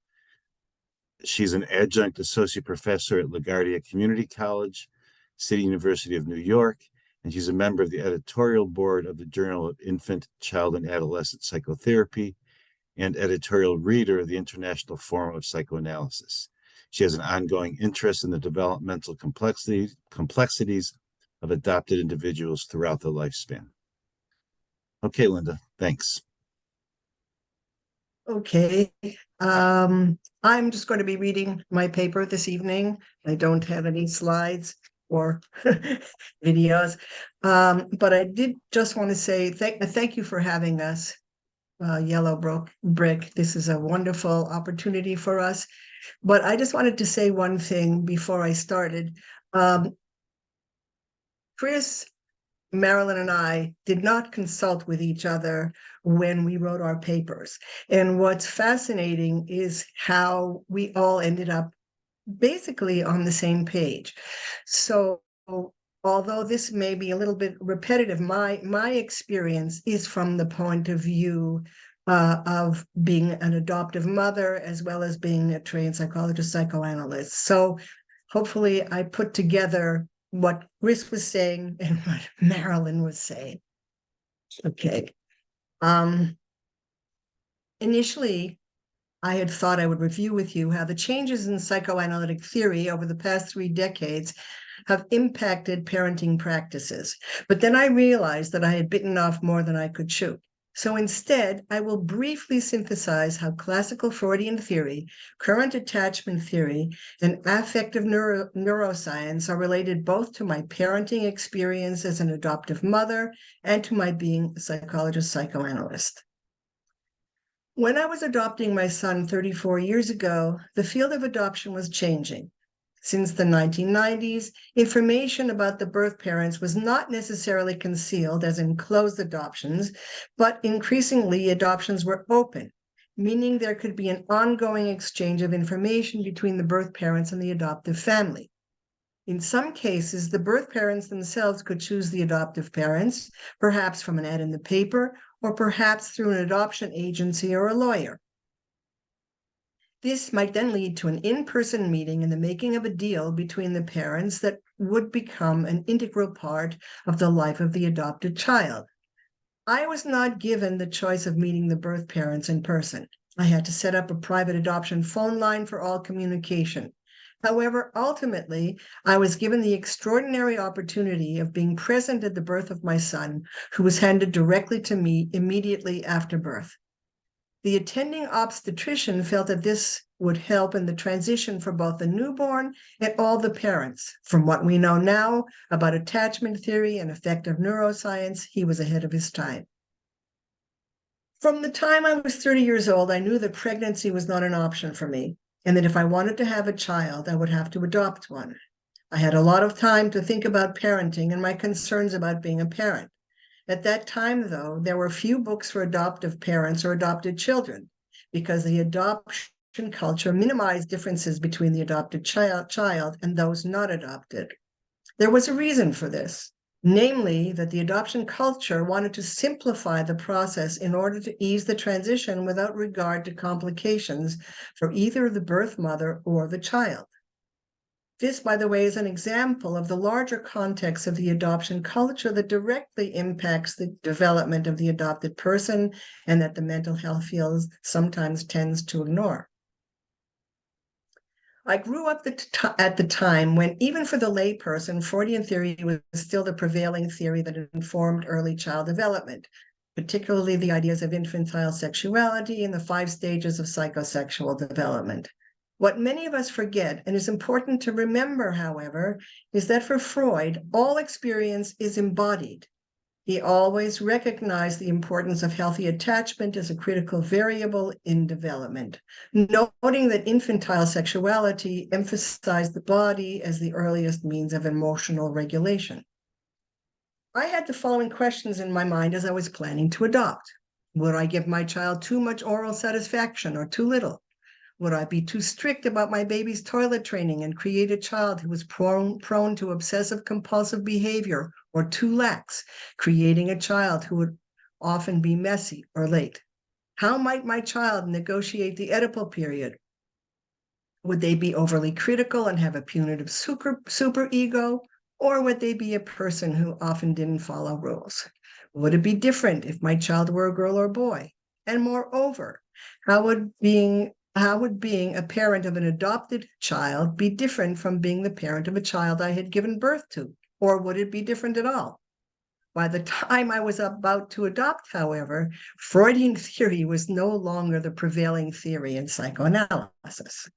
Speaker 2: She's an adjunct associate professor at LaGuardia Community College, City University of New York, and she's a member of the editorial board of the Journal of Infant, Child, and Adolescent Psychotherapy, and editorial reader of the International Forum of Psychoanalysis. She has an ongoing interest in the developmental complexities of adopted individuals throughout the lifespan. Okay, Linda, thanks.
Speaker 6: Okay, I'm just going to be reading my paper this evening. I don't have any slides or videos, but I did just want to say thank you for having us, Yellowbrick. This is a wonderful opportunity for us. But I just wanted to say one thing before I started. Chris, Marilyn, and I did not consult with each other when we wrote our papers. And what's fascinating is how we all ended up basically on the same page. So although this may be a little bit repetitive, my experience is from the point of view of being an adoptive mother, as well as being a trained psychologist, psychoanalyst. So hopefully I put together what Chris was saying and what Marilyn was saying. Okay. Initially, I had thought I would review with you how the changes in psychoanalytic theory over the past 3 decades have impacted parenting practices. But then I realized that I had bitten off more than I could chew. So instead, I will briefly synthesize how classical Freudian theory, current attachment theory, and affective neuroscience are related both to my parenting experience as an adoptive mother and to my being a psychologist, psychoanalyst. When I was adopting my son 34 years ago, the field of adoption was changing. Since the 1990s, information about the birth parents was not necessarily concealed, as in closed adoptions, but increasingly adoptions were open, meaning there could be an ongoing exchange of information between the birth parents and the adoptive family. In some cases, the birth parents themselves could choose the adoptive parents, perhaps from an ad in the paper, or perhaps through an adoption agency or a lawyer. This might then lead to an in-person meeting and the making of a deal between the parents that would become an integral part of the life of the adopted child. I was not given the choice of meeting the birth parents in person. I had to set up a private adoption phone line for all communication. However, ultimately, I was given the extraordinary opportunity of being present at the birth of my son, who was handed directly to me immediately after birth. The attending obstetrician felt that this would help in the transition for both the newborn and all the parents. From what we know now about attachment theory and affective neuroscience, he was ahead of his time. From the time I was 30 years old, I knew that pregnancy was not an option for me, and that if I wanted to have a child, I would have to adopt one. I had a lot of time to think about parenting and my concerns about being a parent. At that time, though, there were few books for adoptive parents or adopted children, because the adoption culture minimized differences between the adopted child and those not adopted. There was a reason for this, namely that the adoption culture wanted to simplify the process in order to ease the transition without regard to complications for either the birth mother or the child. This, by the way, is an example of the larger context of the adoption culture that directly impacts the development of the adopted person and that the mental health field sometimes tends to ignore. I grew up at the time when, even for the layperson, Freudian theory was still the prevailing theory that informed early child development, particularly the ideas of infantile sexuality and the 5 stages of psychosexual development. What many of us forget, and is important to remember, however, is that for Freud, all experience is embodied. He always recognized the importance of healthy attachment as a critical variable in development, noting that infantile sexuality emphasized the body as the earliest means of emotional regulation. I had the following questions in my mind as I was planning to adopt. Would I give my child too much oral satisfaction or too little? Would I be too strict about my baby's toilet training and create a child who was prone to obsessive compulsive behavior, or too lax, creating a child who would often be messy or late? How might my child negotiate the Oedipal period? Would they be overly critical and have a punitive super ego, or would they be a person who often didn't follow rules? Would it be different if my child were a girl or boy? And moreover, how would being a parent of an adopted child be different from being the parent of a child I had given birth to? Or would it be different at all? By the time I was about to adopt, however, Freudian theory was no longer the prevailing theory in psychoanalysis.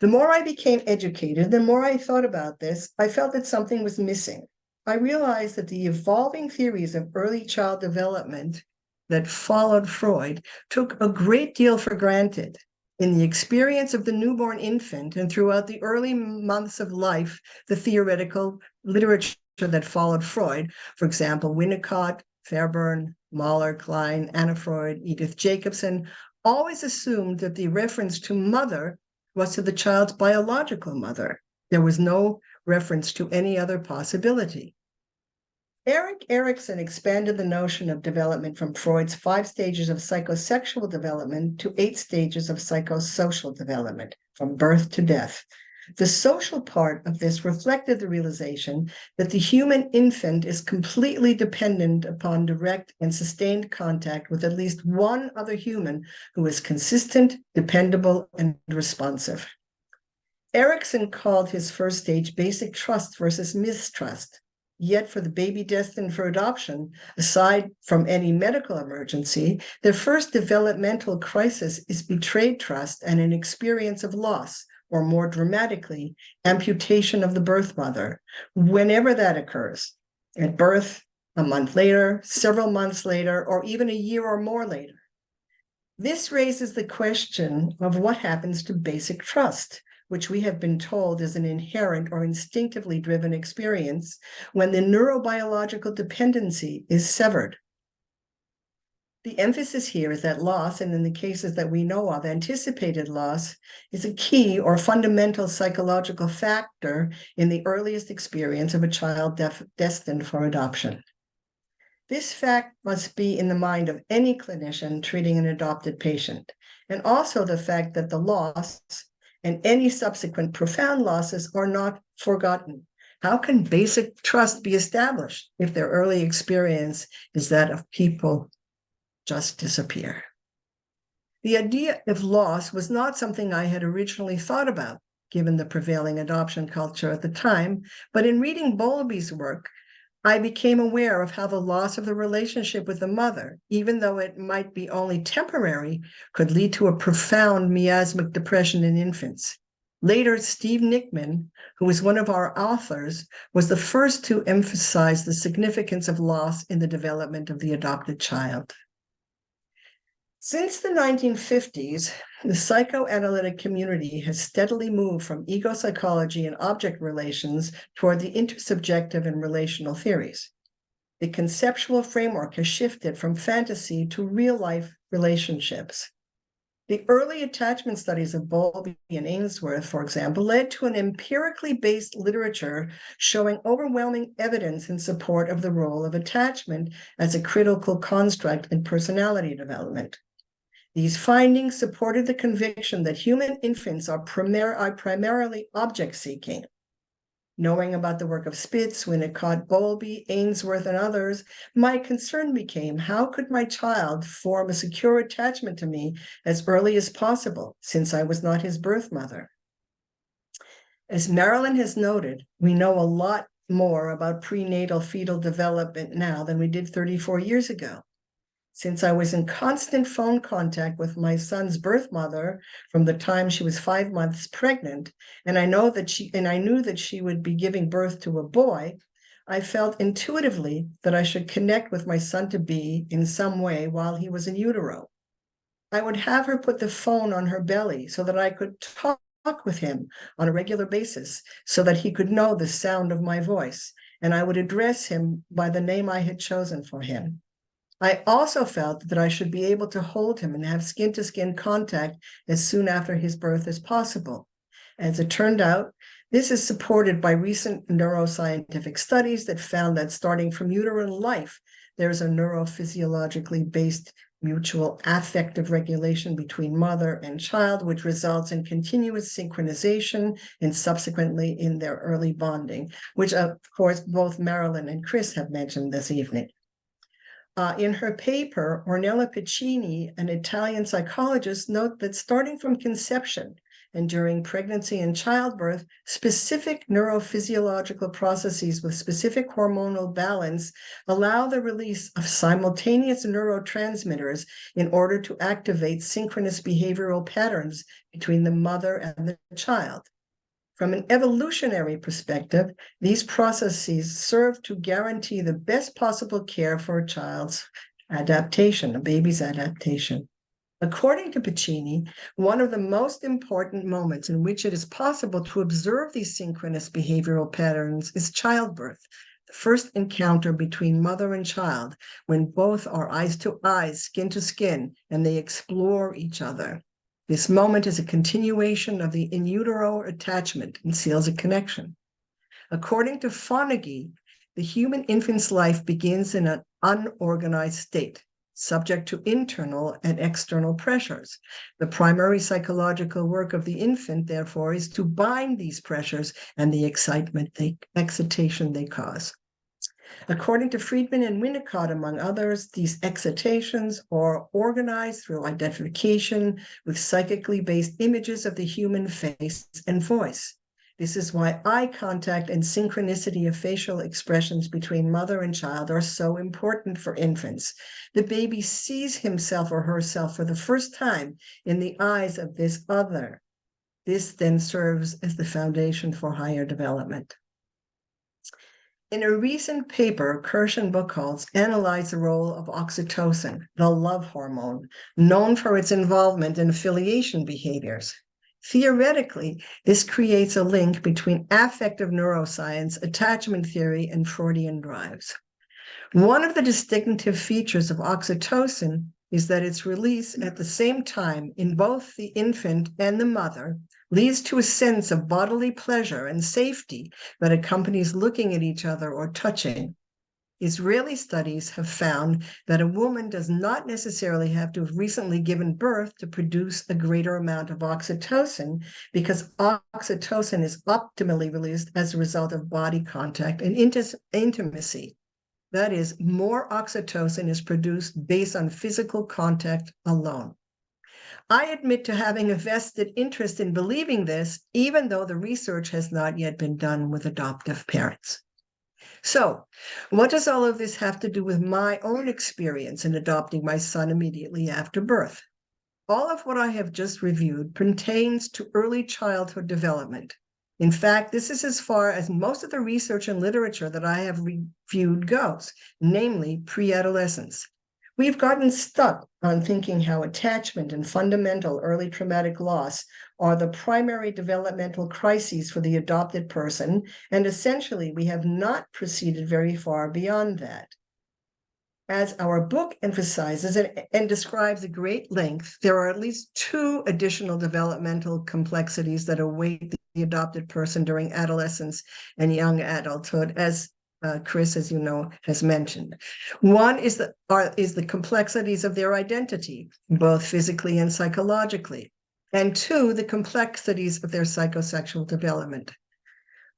Speaker 6: The more I became educated, the more I thought about this, I felt that something was missing. I realized that the evolving theories of early child development that followed Freud took a great deal for granted. In the experience of the newborn infant and throughout the early months of life, the theoretical literature that followed Freud, for example, Winnicott, Fairbairn, Mahler, Klein, Anna Freud, Edith Jacobson, always assumed that the reference to mother was to the child's biological mother. There was no reference to any other possibility. Erik Erikson expanded the notion of development from Freud's 5 stages of psychosexual development to 8 stages of psychosocial development, from birth to death. The social part of this reflected the realization that the human infant is completely dependent upon direct and sustained contact with at least one other human who is consistent, dependable, and responsive. Erikson called his first stage basic trust versus mistrust. Yet for the baby destined for adoption, aside from any medical emergency, their first developmental crisis is betrayed trust and an experience of loss, or more dramatically, amputation of the birth mother, whenever that occurs, at birth, a month later, several months later, or even a year or more later. This raises the question of what happens to basic trust, which we have been told is an inherent or instinctively driven experience when the neurobiological dependency is severed. The emphasis here is that loss, and in the cases that we know of, anticipated loss, is a key or fundamental psychological factor in the earliest experience of a child destined for adoption. This fact must be in the mind of any clinician treating an adopted patient, and also the fact that the loss and any subsequent profound losses are not forgotten. How can basic trust be established if their early experience is that of people just disappear? The idea of loss was not something I had originally thought about, given the prevailing adoption culture at the time, but in reading Bowlby's work, I became aware of how the loss of the relationship with the mother, even though it might be only temporary, could lead to a profound miasmic depression in infants. Later, Steve Nickman, who was one of our authors, was the first to emphasize the significance of loss in the development of the adopted child. Since the 1950s, the psychoanalytic community has steadily moved from ego psychology and object relations toward the intersubjective and relational theories. The conceptual framework has shifted from fantasy to real-life relationships. The early attachment studies of Bowlby and Ainsworth, for example, led to an empirically based literature showing overwhelming evidence in support of the role of attachment as a critical construct in personality development. These findings supported the conviction that human infants are primarily object-seeking. Knowing about the work of Spitz, Winnicott, Bowlby, Ainsworth, and others, my concern became, how could my child form a secure attachment to me as early as possible, since I was not his birth mother? As Marilyn has noted, we know a lot more about prenatal fetal development now than we did 34 years ago. Since I was in constant phone contact with my son's birth mother from the time she was 5 months pregnant, and I knew that she would be giving birth to a boy, I felt intuitively that I should connect with my son-to-be in some way while he was in utero. I would have her put the phone on her belly so that I could talk with him on a regular basis so that he could know the sound of my voice, and I would address him by the name I had chosen for him. I also felt that I should be able to hold him and have skin-to-skin contact as soon after his birth as possible. As it turned out, this is supported by recent neuroscientific studies that found that starting from uterine life, there's a neurophysiologically based mutual affective regulation between mother and child, which results in continuous synchronization and subsequently in their early bonding, which of course both Marilyn and Chris have mentioned this evening. In her paper, Ornella Piccini, an Italian psychologist, note that starting from conception and during pregnancy and childbirth, specific neurophysiological processes with specific hormonal balance allow the release of simultaneous neurotransmitters in order to activate synchronous behavioral patterns between the mother and the child. From an evolutionary perspective, these processes serve to guarantee the best possible care for a child's adaptation, a baby's adaptation. According to Piccini, one of the most important moments in which it is possible to observe these synchronous behavioral patterns is childbirth, the first encounter between mother and child, when both are eyes to eyes, skin to skin, and they explore each other. This moment is a continuation of the in utero attachment and seals a connection. According to Fonagy, the human infant's life begins in an unorganized state, subject to internal and external pressures. The primary psychological work of the infant, therefore, is to bind these pressures and the excitation they cause. According to Friedman and Winnicott, among others, these excitations are organized through identification with psychically based images of the human face and voice. This is why eye contact and synchronicity of facial expressions between mother and child are so important for infants. The baby sees himself or herself for the first time in the eyes of this other. This then serves as the foundation for higher development. In a recent paper, Kirsch and Buchholz analyzed the role of oxytocin, the love hormone, known for its involvement in affiliation behaviors. Theoretically, this creates a link between affective neuroscience, attachment theory, and Freudian drives. One of the distinctive features of oxytocin is that its release at the same time in both the infant and the mother leads to a sense of bodily pleasure and safety that accompanies looking at each other or touching. Israeli studies have found that a woman does not necessarily have to have recently given birth to produce a greater amount of oxytocin, because oxytocin is optimally released as a result of body contact and intimacy. That is, more oxytocin is produced based on physical contact alone. I admit to having a vested interest in believing this, even though the research has not yet been done with adoptive parents. So, what does all of this have to do with my own experience in adopting my son immediately after birth? All of what I have just reviewed pertains to early childhood development. In fact, this is as far as most of the research and literature that I have reviewed goes, namely pre-adolescence. We've gotten stuck on thinking how attachment and fundamental early traumatic loss are the primary developmental crises for the adopted person, and essentially we have not proceeded very far beyond that. As our book emphasizes and describes at great length, there are at least 2 additional developmental complexities that await the adopted person during adolescence and young adulthood, as Chris, as you know, has mentioned. One is the complexities of their identity, both physically and psychologically. And 2, the complexities of their psychosexual development.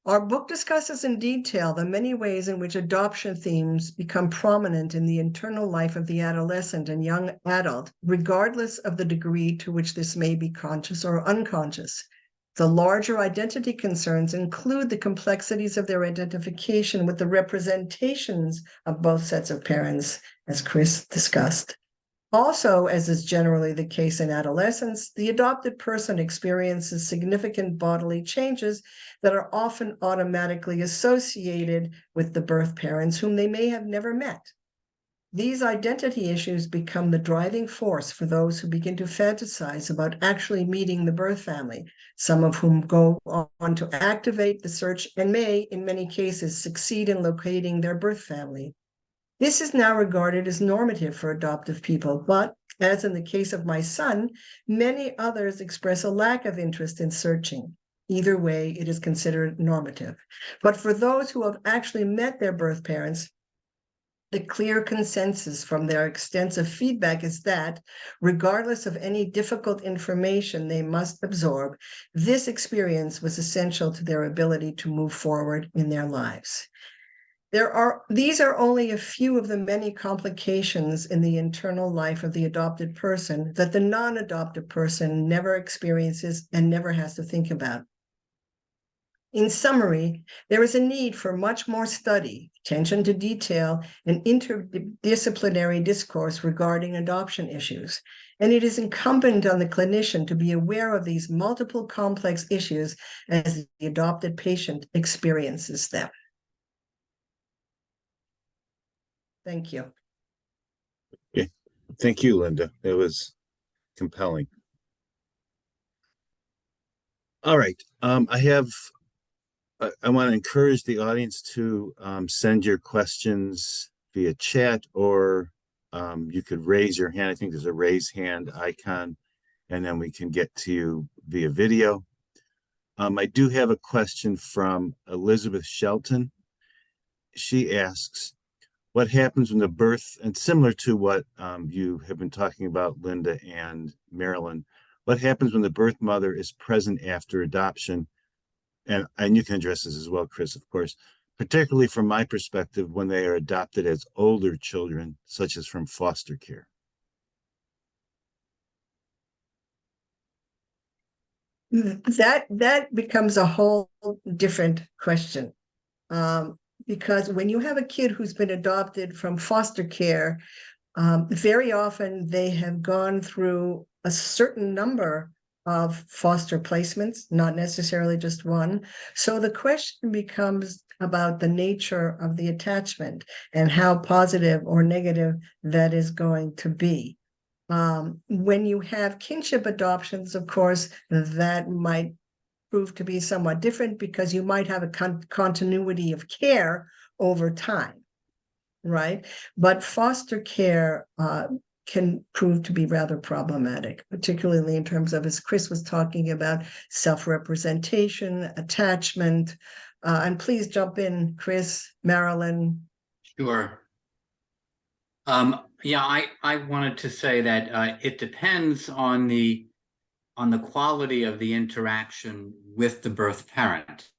Speaker 6: Our book discusses in detail the many ways in which adoption themes become prominent in the internal life of the adolescent and young adult, regardless of the degree to which this may be conscious or unconscious. The larger identity concerns include the complexities of their identification with the representations of both sets of parents, as Chris discussed. Also, as is generally the case in adolescence, the adopted person experiences significant bodily changes that are often automatically associated with the birth parents whom they may have never met. These identity issues become the driving force for those who begin to fantasize about actually meeting the birth family, some of whom go on to activate the search and may, in many cases, succeed in locating their birth family. This is now regarded as normative for adoptive people, but as in the case of my son, many others express a lack of interest in searching. Either way, it is considered normative. But for those who have actually met their birth parents, the clear consensus from their extensive feedback is that, regardless of any difficult information they must absorb, this experience was essential to their ability to move forward in their lives. These are only a few of the many complications in the internal life of the adopted person that the non-adopted person never experiences and never has to think about. In summary, there is a need for much more study, attention to detail, and interdisciplinary discourse regarding adoption issues. And it is incumbent on the clinician to be aware of these multiple complex issues as the adopted patient experiences them. Thank you.
Speaker 2: Okay. Thank you, Linda. It was compelling. All right. I want to encourage the audience to send your questions via chat, or you could raise your hand. I think there's a raise hand icon, and then we can get to you via video. I do have a question from Elizabeth Shelton. She asks, what happens when the birth, and similar to what you have been talking about, Linda and Marilyn, what happens when the birth mother is present after adoption? And you can address this as well, Chris, of course, particularly from my perspective, when they are adopted as older children, such as from foster care.
Speaker 6: That becomes a whole different question. Because when you have a kid who's been adopted from foster care, very often they have gone through a certain number of foster placements, not necessarily just one. So the question becomes about the nature of the attachment and how positive or negative that is going to be. When you have kinship adoptions, of course, that might prove to be somewhat different because you might have a continuity of care over time, right? But foster care can prove to be rather problematic, particularly in terms of, as Chris was talking about, self-representation, attachment. And please jump in, Chris, Marilyn.
Speaker 4: Sure. Yeah, I wanted to say that it depends on the quality of the interaction with the birth parent,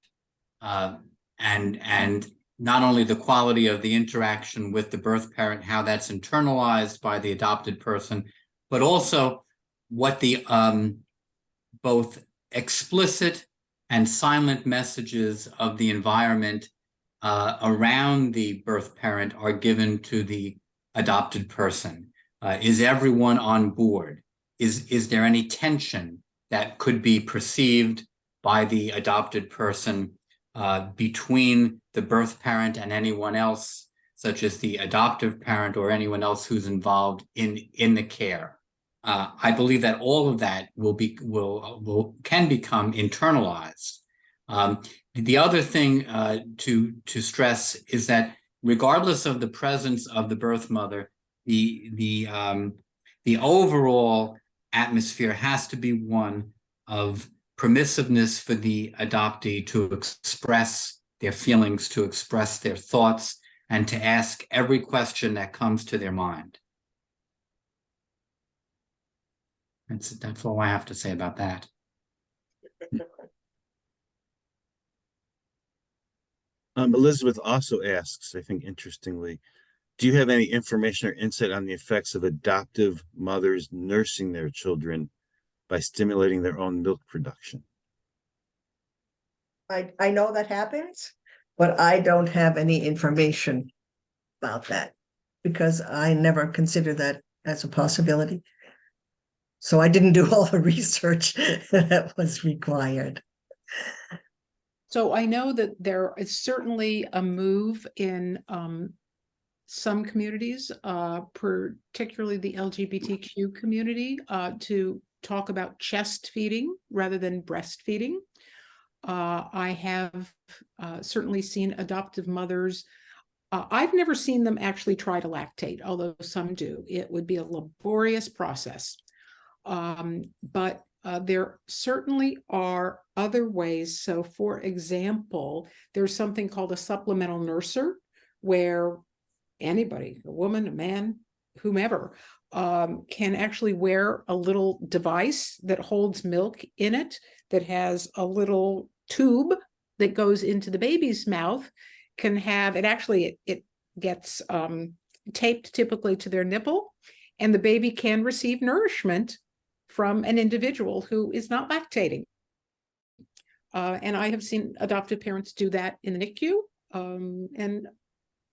Speaker 4: and not only the quality of the interaction with the birth parent, how that's internalized by the adopted person, but also what the both explicit and silent messages of the environment around the birth parent are given to the adopted person. Is everyone on board? Is there any tension that could be perceived by the adopted person between the birth parent and anyone else, such as the adoptive parent or anyone else who's involved in the care? I believe that all of that can become internalized. The other thing to stress is that regardless of the presence of the birth mother, the overall atmosphere has to be one of permissiveness for the adoptee to express their feelings, to express their thoughts, and to ask every question that comes to their mind. That's all I have to say about that.
Speaker 2: Elizabeth also asks, I think interestingly, do you have any information or insight on the effects of adoptive mothers nursing their children by stimulating their own milk production?
Speaker 6: I know that happens, but I don't have any information about that because I never consider that as a possibility. So I didn't do all the research that was required.
Speaker 5: So I know that there is certainly a move in some communities, particularly the LGBTQ community, to talk about chest feeding rather than breastfeeding. I have certainly seen adoptive mothers. I've never seen them actually try to lactate, although some do. It would be a laborious process. But there certainly are other ways. So, for example, there's something called a supplemental nurser, where anybody, a woman, a man, whomever, can actually wear a little device that holds milk in it, that has a little tube that goes into the baby's mouth, can have it actually, it gets taped typically to their nipple, and the baby can receive nourishment from an individual who is not lactating. And I have seen adoptive parents do that in the NICU. And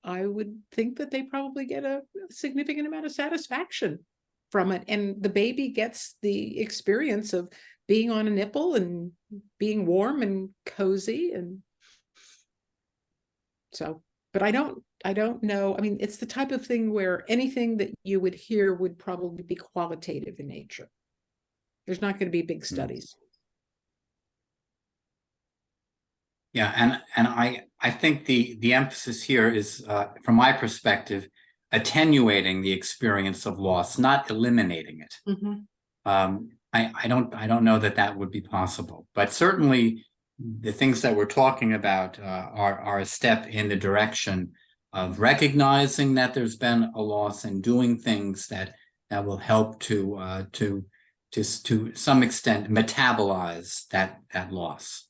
Speaker 5: I would think that they probably get a significant amount of satisfaction from it. And the baby gets the experience of being on a nipple and being warm and cozy. And so, but I don't know. I mean, it's the type of thing where anything that you would hear would probably be qualitative in nature. There's not going to be big studies.
Speaker 4: Yeah, and I think the emphasis here is, from my perspective, attenuating the experience of loss, not eliminating it.
Speaker 5: Mm-hmm.
Speaker 4: I don't know that would be possible, but certainly the things that we're talking about are a step in the direction of recognizing that there's been a loss and doing things that will help to some extent metabolize that loss.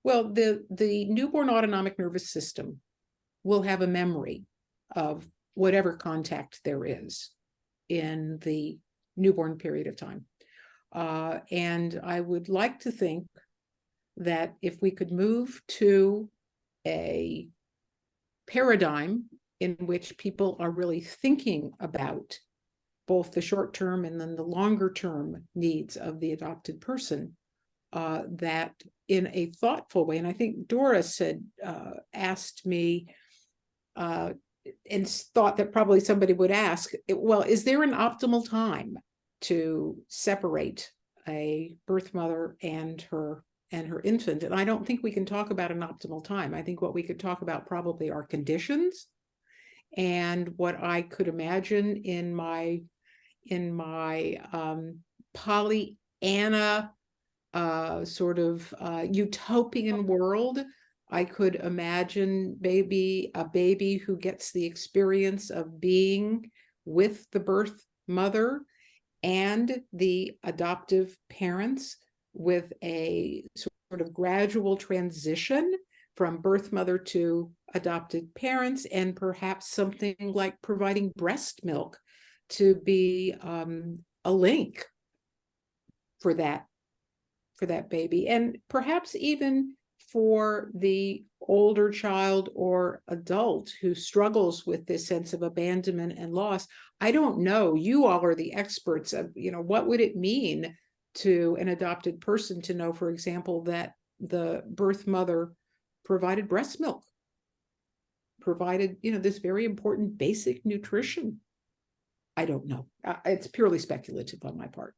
Speaker 5: Well, the newborn autonomic nervous system will have a memory of whatever contact there is in the newborn period of time. And I would like to think that if we could move to a paradigm in which people are really thinking about both the short-term and then the longer-term needs of the adopted person, that in a thoughtful way, and I think Doris had asked me and thought that probably somebody would ask, well, is there an optimal time to separate a birth mother and her infant? And I don't think we can talk about an optimal time. I think what we could talk about probably are conditions, and what I could imagine in my Pollyanna sort of utopian world, I could imagine a baby who gets the experience of being with the birth mother and the adoptive parents, with a sort of gradual transition from birth mother to adopted parents, and perhaps something like providing breast milk to be a link for that baby, and perhaps even for the older child or adult who struggles with this sense of abandonment and loss. I don't know. You all are the experts of, what would it mean to an adopted person to know, for example, that the birth mother provided breast milk, provided, this very important basic nutrition. I don't know. It's purely speculative on my part.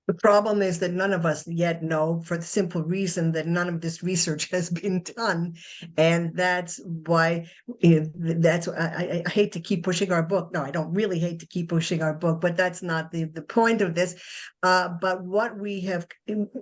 Speaker 6: The problem is that none of us yet know, for the simple reason that none of this research has been done. And that's why I hate to keep pushing our book. No, I don't really hate to keep pushing our book, but that's not the point of this. But what we have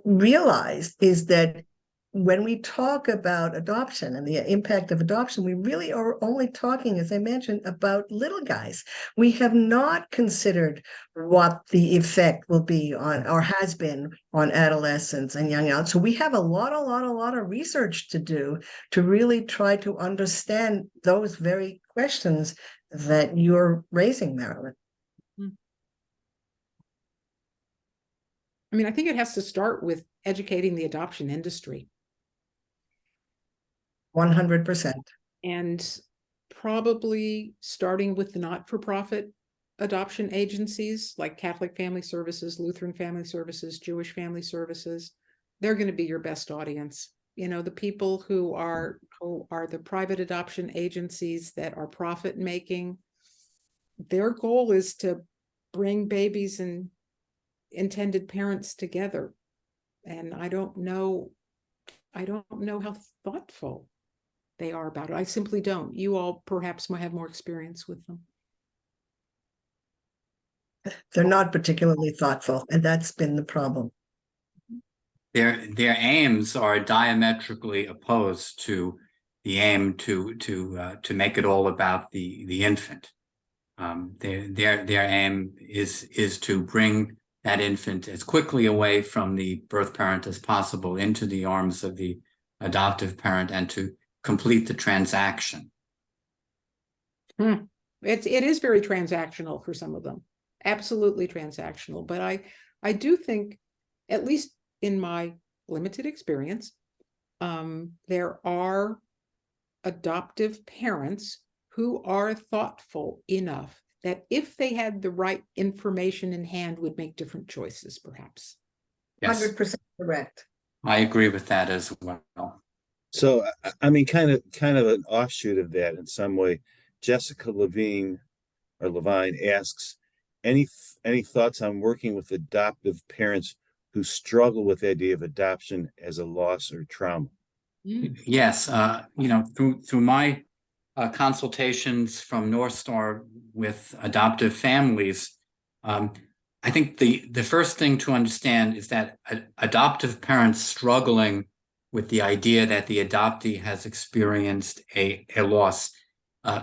Speaker 6: realized is that when we talk about adoption and the impact of adoption, we really are only talking, as I mentioned, about little guys. We have not considered what the effect will be on, or has been on, adolescents and young adults. So we have a lot of research to do to really try to understand those very questions that you're raising, Marilyn.
Speaker 5: I mean, I think it has to start with educating the adoption industry.
Speaker 6: 100%.
Speaker 5: And probably starting with the not-for-profit adoption agencies like Catholic Family Services, Lutheran Family Services, Jewish Family Services. They're going to be your best audience. You know, the people who are the private adoption agencies that are profit making, their goal is to bring babies and intended parents together. And I don't know how thoughtful they are about it. I simply don't. You all perhaps might have more experience with them.
Speaker 6: They're not particularly thoughtful, and that's been the problem.
Speaker 4: Their aims are diametrically opposed to the aim to make it all about the infant. Their aim is to bring that infant as quickly away from the birth parent as possible into the arms of the adoptive parent and to complete the transaction.
Speaker 5: It is very transactional for some of them, absolutely transactional. But I do think, at least in my limited experience, there are adoptive parents who are thoughtful enough that if they had the right information in hand would make different choices, perhaps.
Speaker 4: Yes,
Speaker 6: 100% correct.
Speaker 4: I agree with that as well.
Speaker 2: So, I mean, kind of an offshoot of that in some way. Jessica Levine asks, any thoughts on working with adoptive parents who struggle with the idea of adoption as a loss or trauma?
Speaker 4: Yes, through my consultations from North Star with adoptive families, I think the first thing to understand is that adoptive parents struggling with the idea that the adoptee has experienced a loss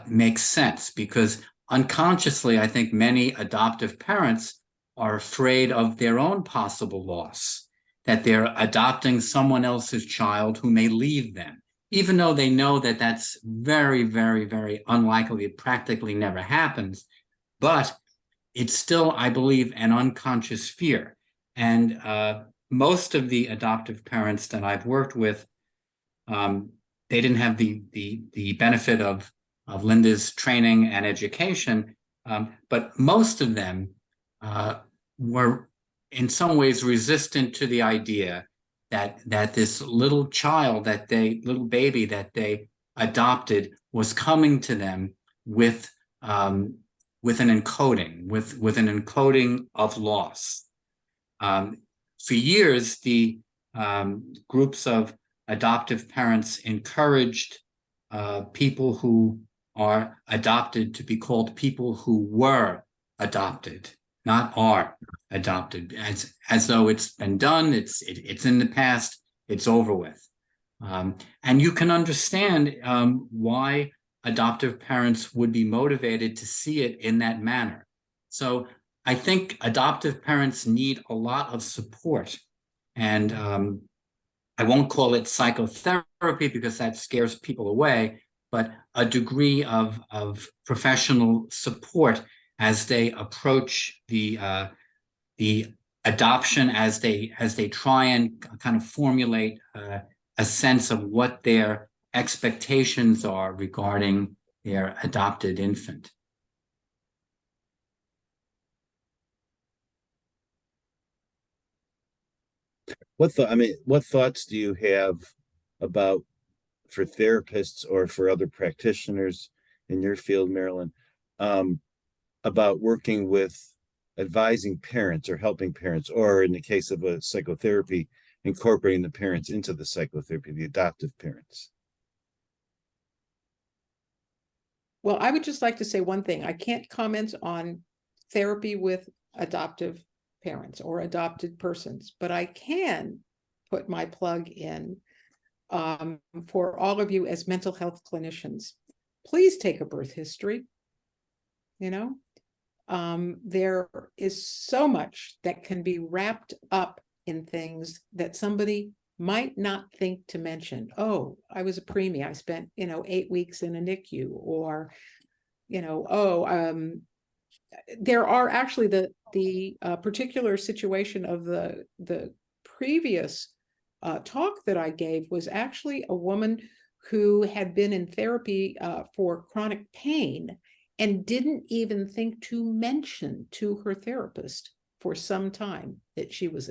Speaker 4: makes sense, because unconsciously, I think many adoptive parents are afraid of their own possible loss, that they're adopting someone else's child who may leave them, even though they know that that's very, very, very unlikely. It practically never happens, but it's still, I believe, an unconscious fear. And most of the adoptive parents that I've worked with, they didn't have the benefit of Linda's training and education, but most of them were in some ways resistant to the idea that this little baby that they adopted was coming to them with an encoding of loss. For years, the groups of adoptive parents encouraged people who are adopted to be called people who were adopted, not are adopted, as though it's been done, it's in the past, it's over with. And you can understand why adoptive parents would be motivated to see it in that manner. So I think adoptive parents need a lot of support. And I won't call it psychotherapy because that scares people away, but a degree of professional support as they approach the adoption, as they try and kind of formulate a sense of what their expectations are regarding their adopted infant.
Speaker 2: What thoughts do you have about, for therapists or for other practitioners in your field, Marilyn, about working with advising parents or helping parents, or in the case of a psychotherapy, incorporating the parents into the psychotherapy, the adoptive parents?
Speaker 5: Well, I would just like to say one thing. I can't comment on therapy with adoptive parents or adopted persons, but I can put my plug in for all of you as mental health clinicians. Please take a birth history. You know, there is so much that can be wrapped up in things that somebody might not think to mention. Oh, I was a preemie. I spent, 8 weeks in a NICU, or, there are actually the particular situation of the previous talk that I gave was actually a woman who had been in therapy for chronic pain and didn't even think to mention to her therapist for some time that she was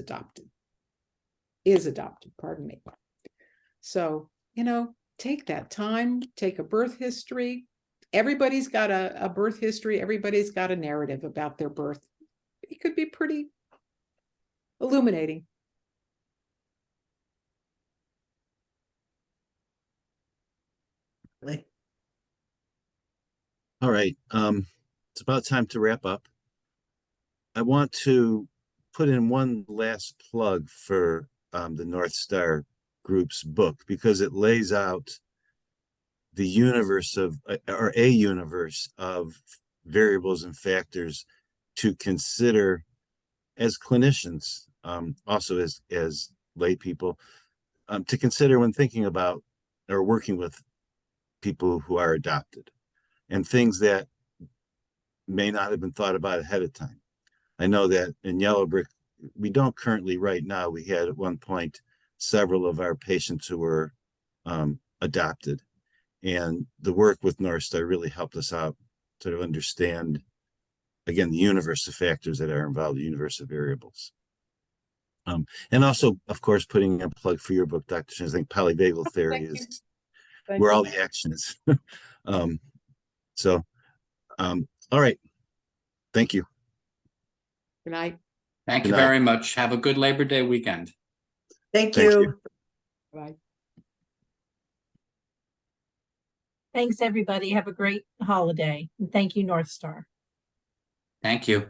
Speaker 5: is adopted, pardon me. So, take that time, take a birth history. Everybody's got a birth history. Everybody's got a narrative about their birth. It could be pretty illuminating.
Speaker 2: All right. It's about time to wrap up. I want to put in one last plug for the North Star Group's book, because it lays out the universe of, or a universe of variables and factors to consider as clinicians, also as lay people, to consider when thinking about or working with people who are adopted, and things that may not have been thought about ahead of time. I know that in Yellowbrick, we don't currently right now, we had at one point several of our patients who were adopted, and the work with North Star really helped us out to understand, again, the universe of factors that are involved, the universe of variables. And also, of course, putting a plug for your book, Dr. Shin. I think polyvagal theory is where all the action is. All right. Thank you.
Speaker 5: Good night.
Speaker 4: Thank
Speaker 2: Good
Speaker 4: you
Speaker 2: night.
Speaker 4: very much. Have a good Labor Day weekend.
Speaker 6: Thank
Speaker 2: Thank
Speaker 6: you.
Speaker 2: you.
Speaker 5: Bye.
Speaker 1: Thanks, everybody. Have a great holiday. And thank you, North Star.
Speaker 4: Thank you.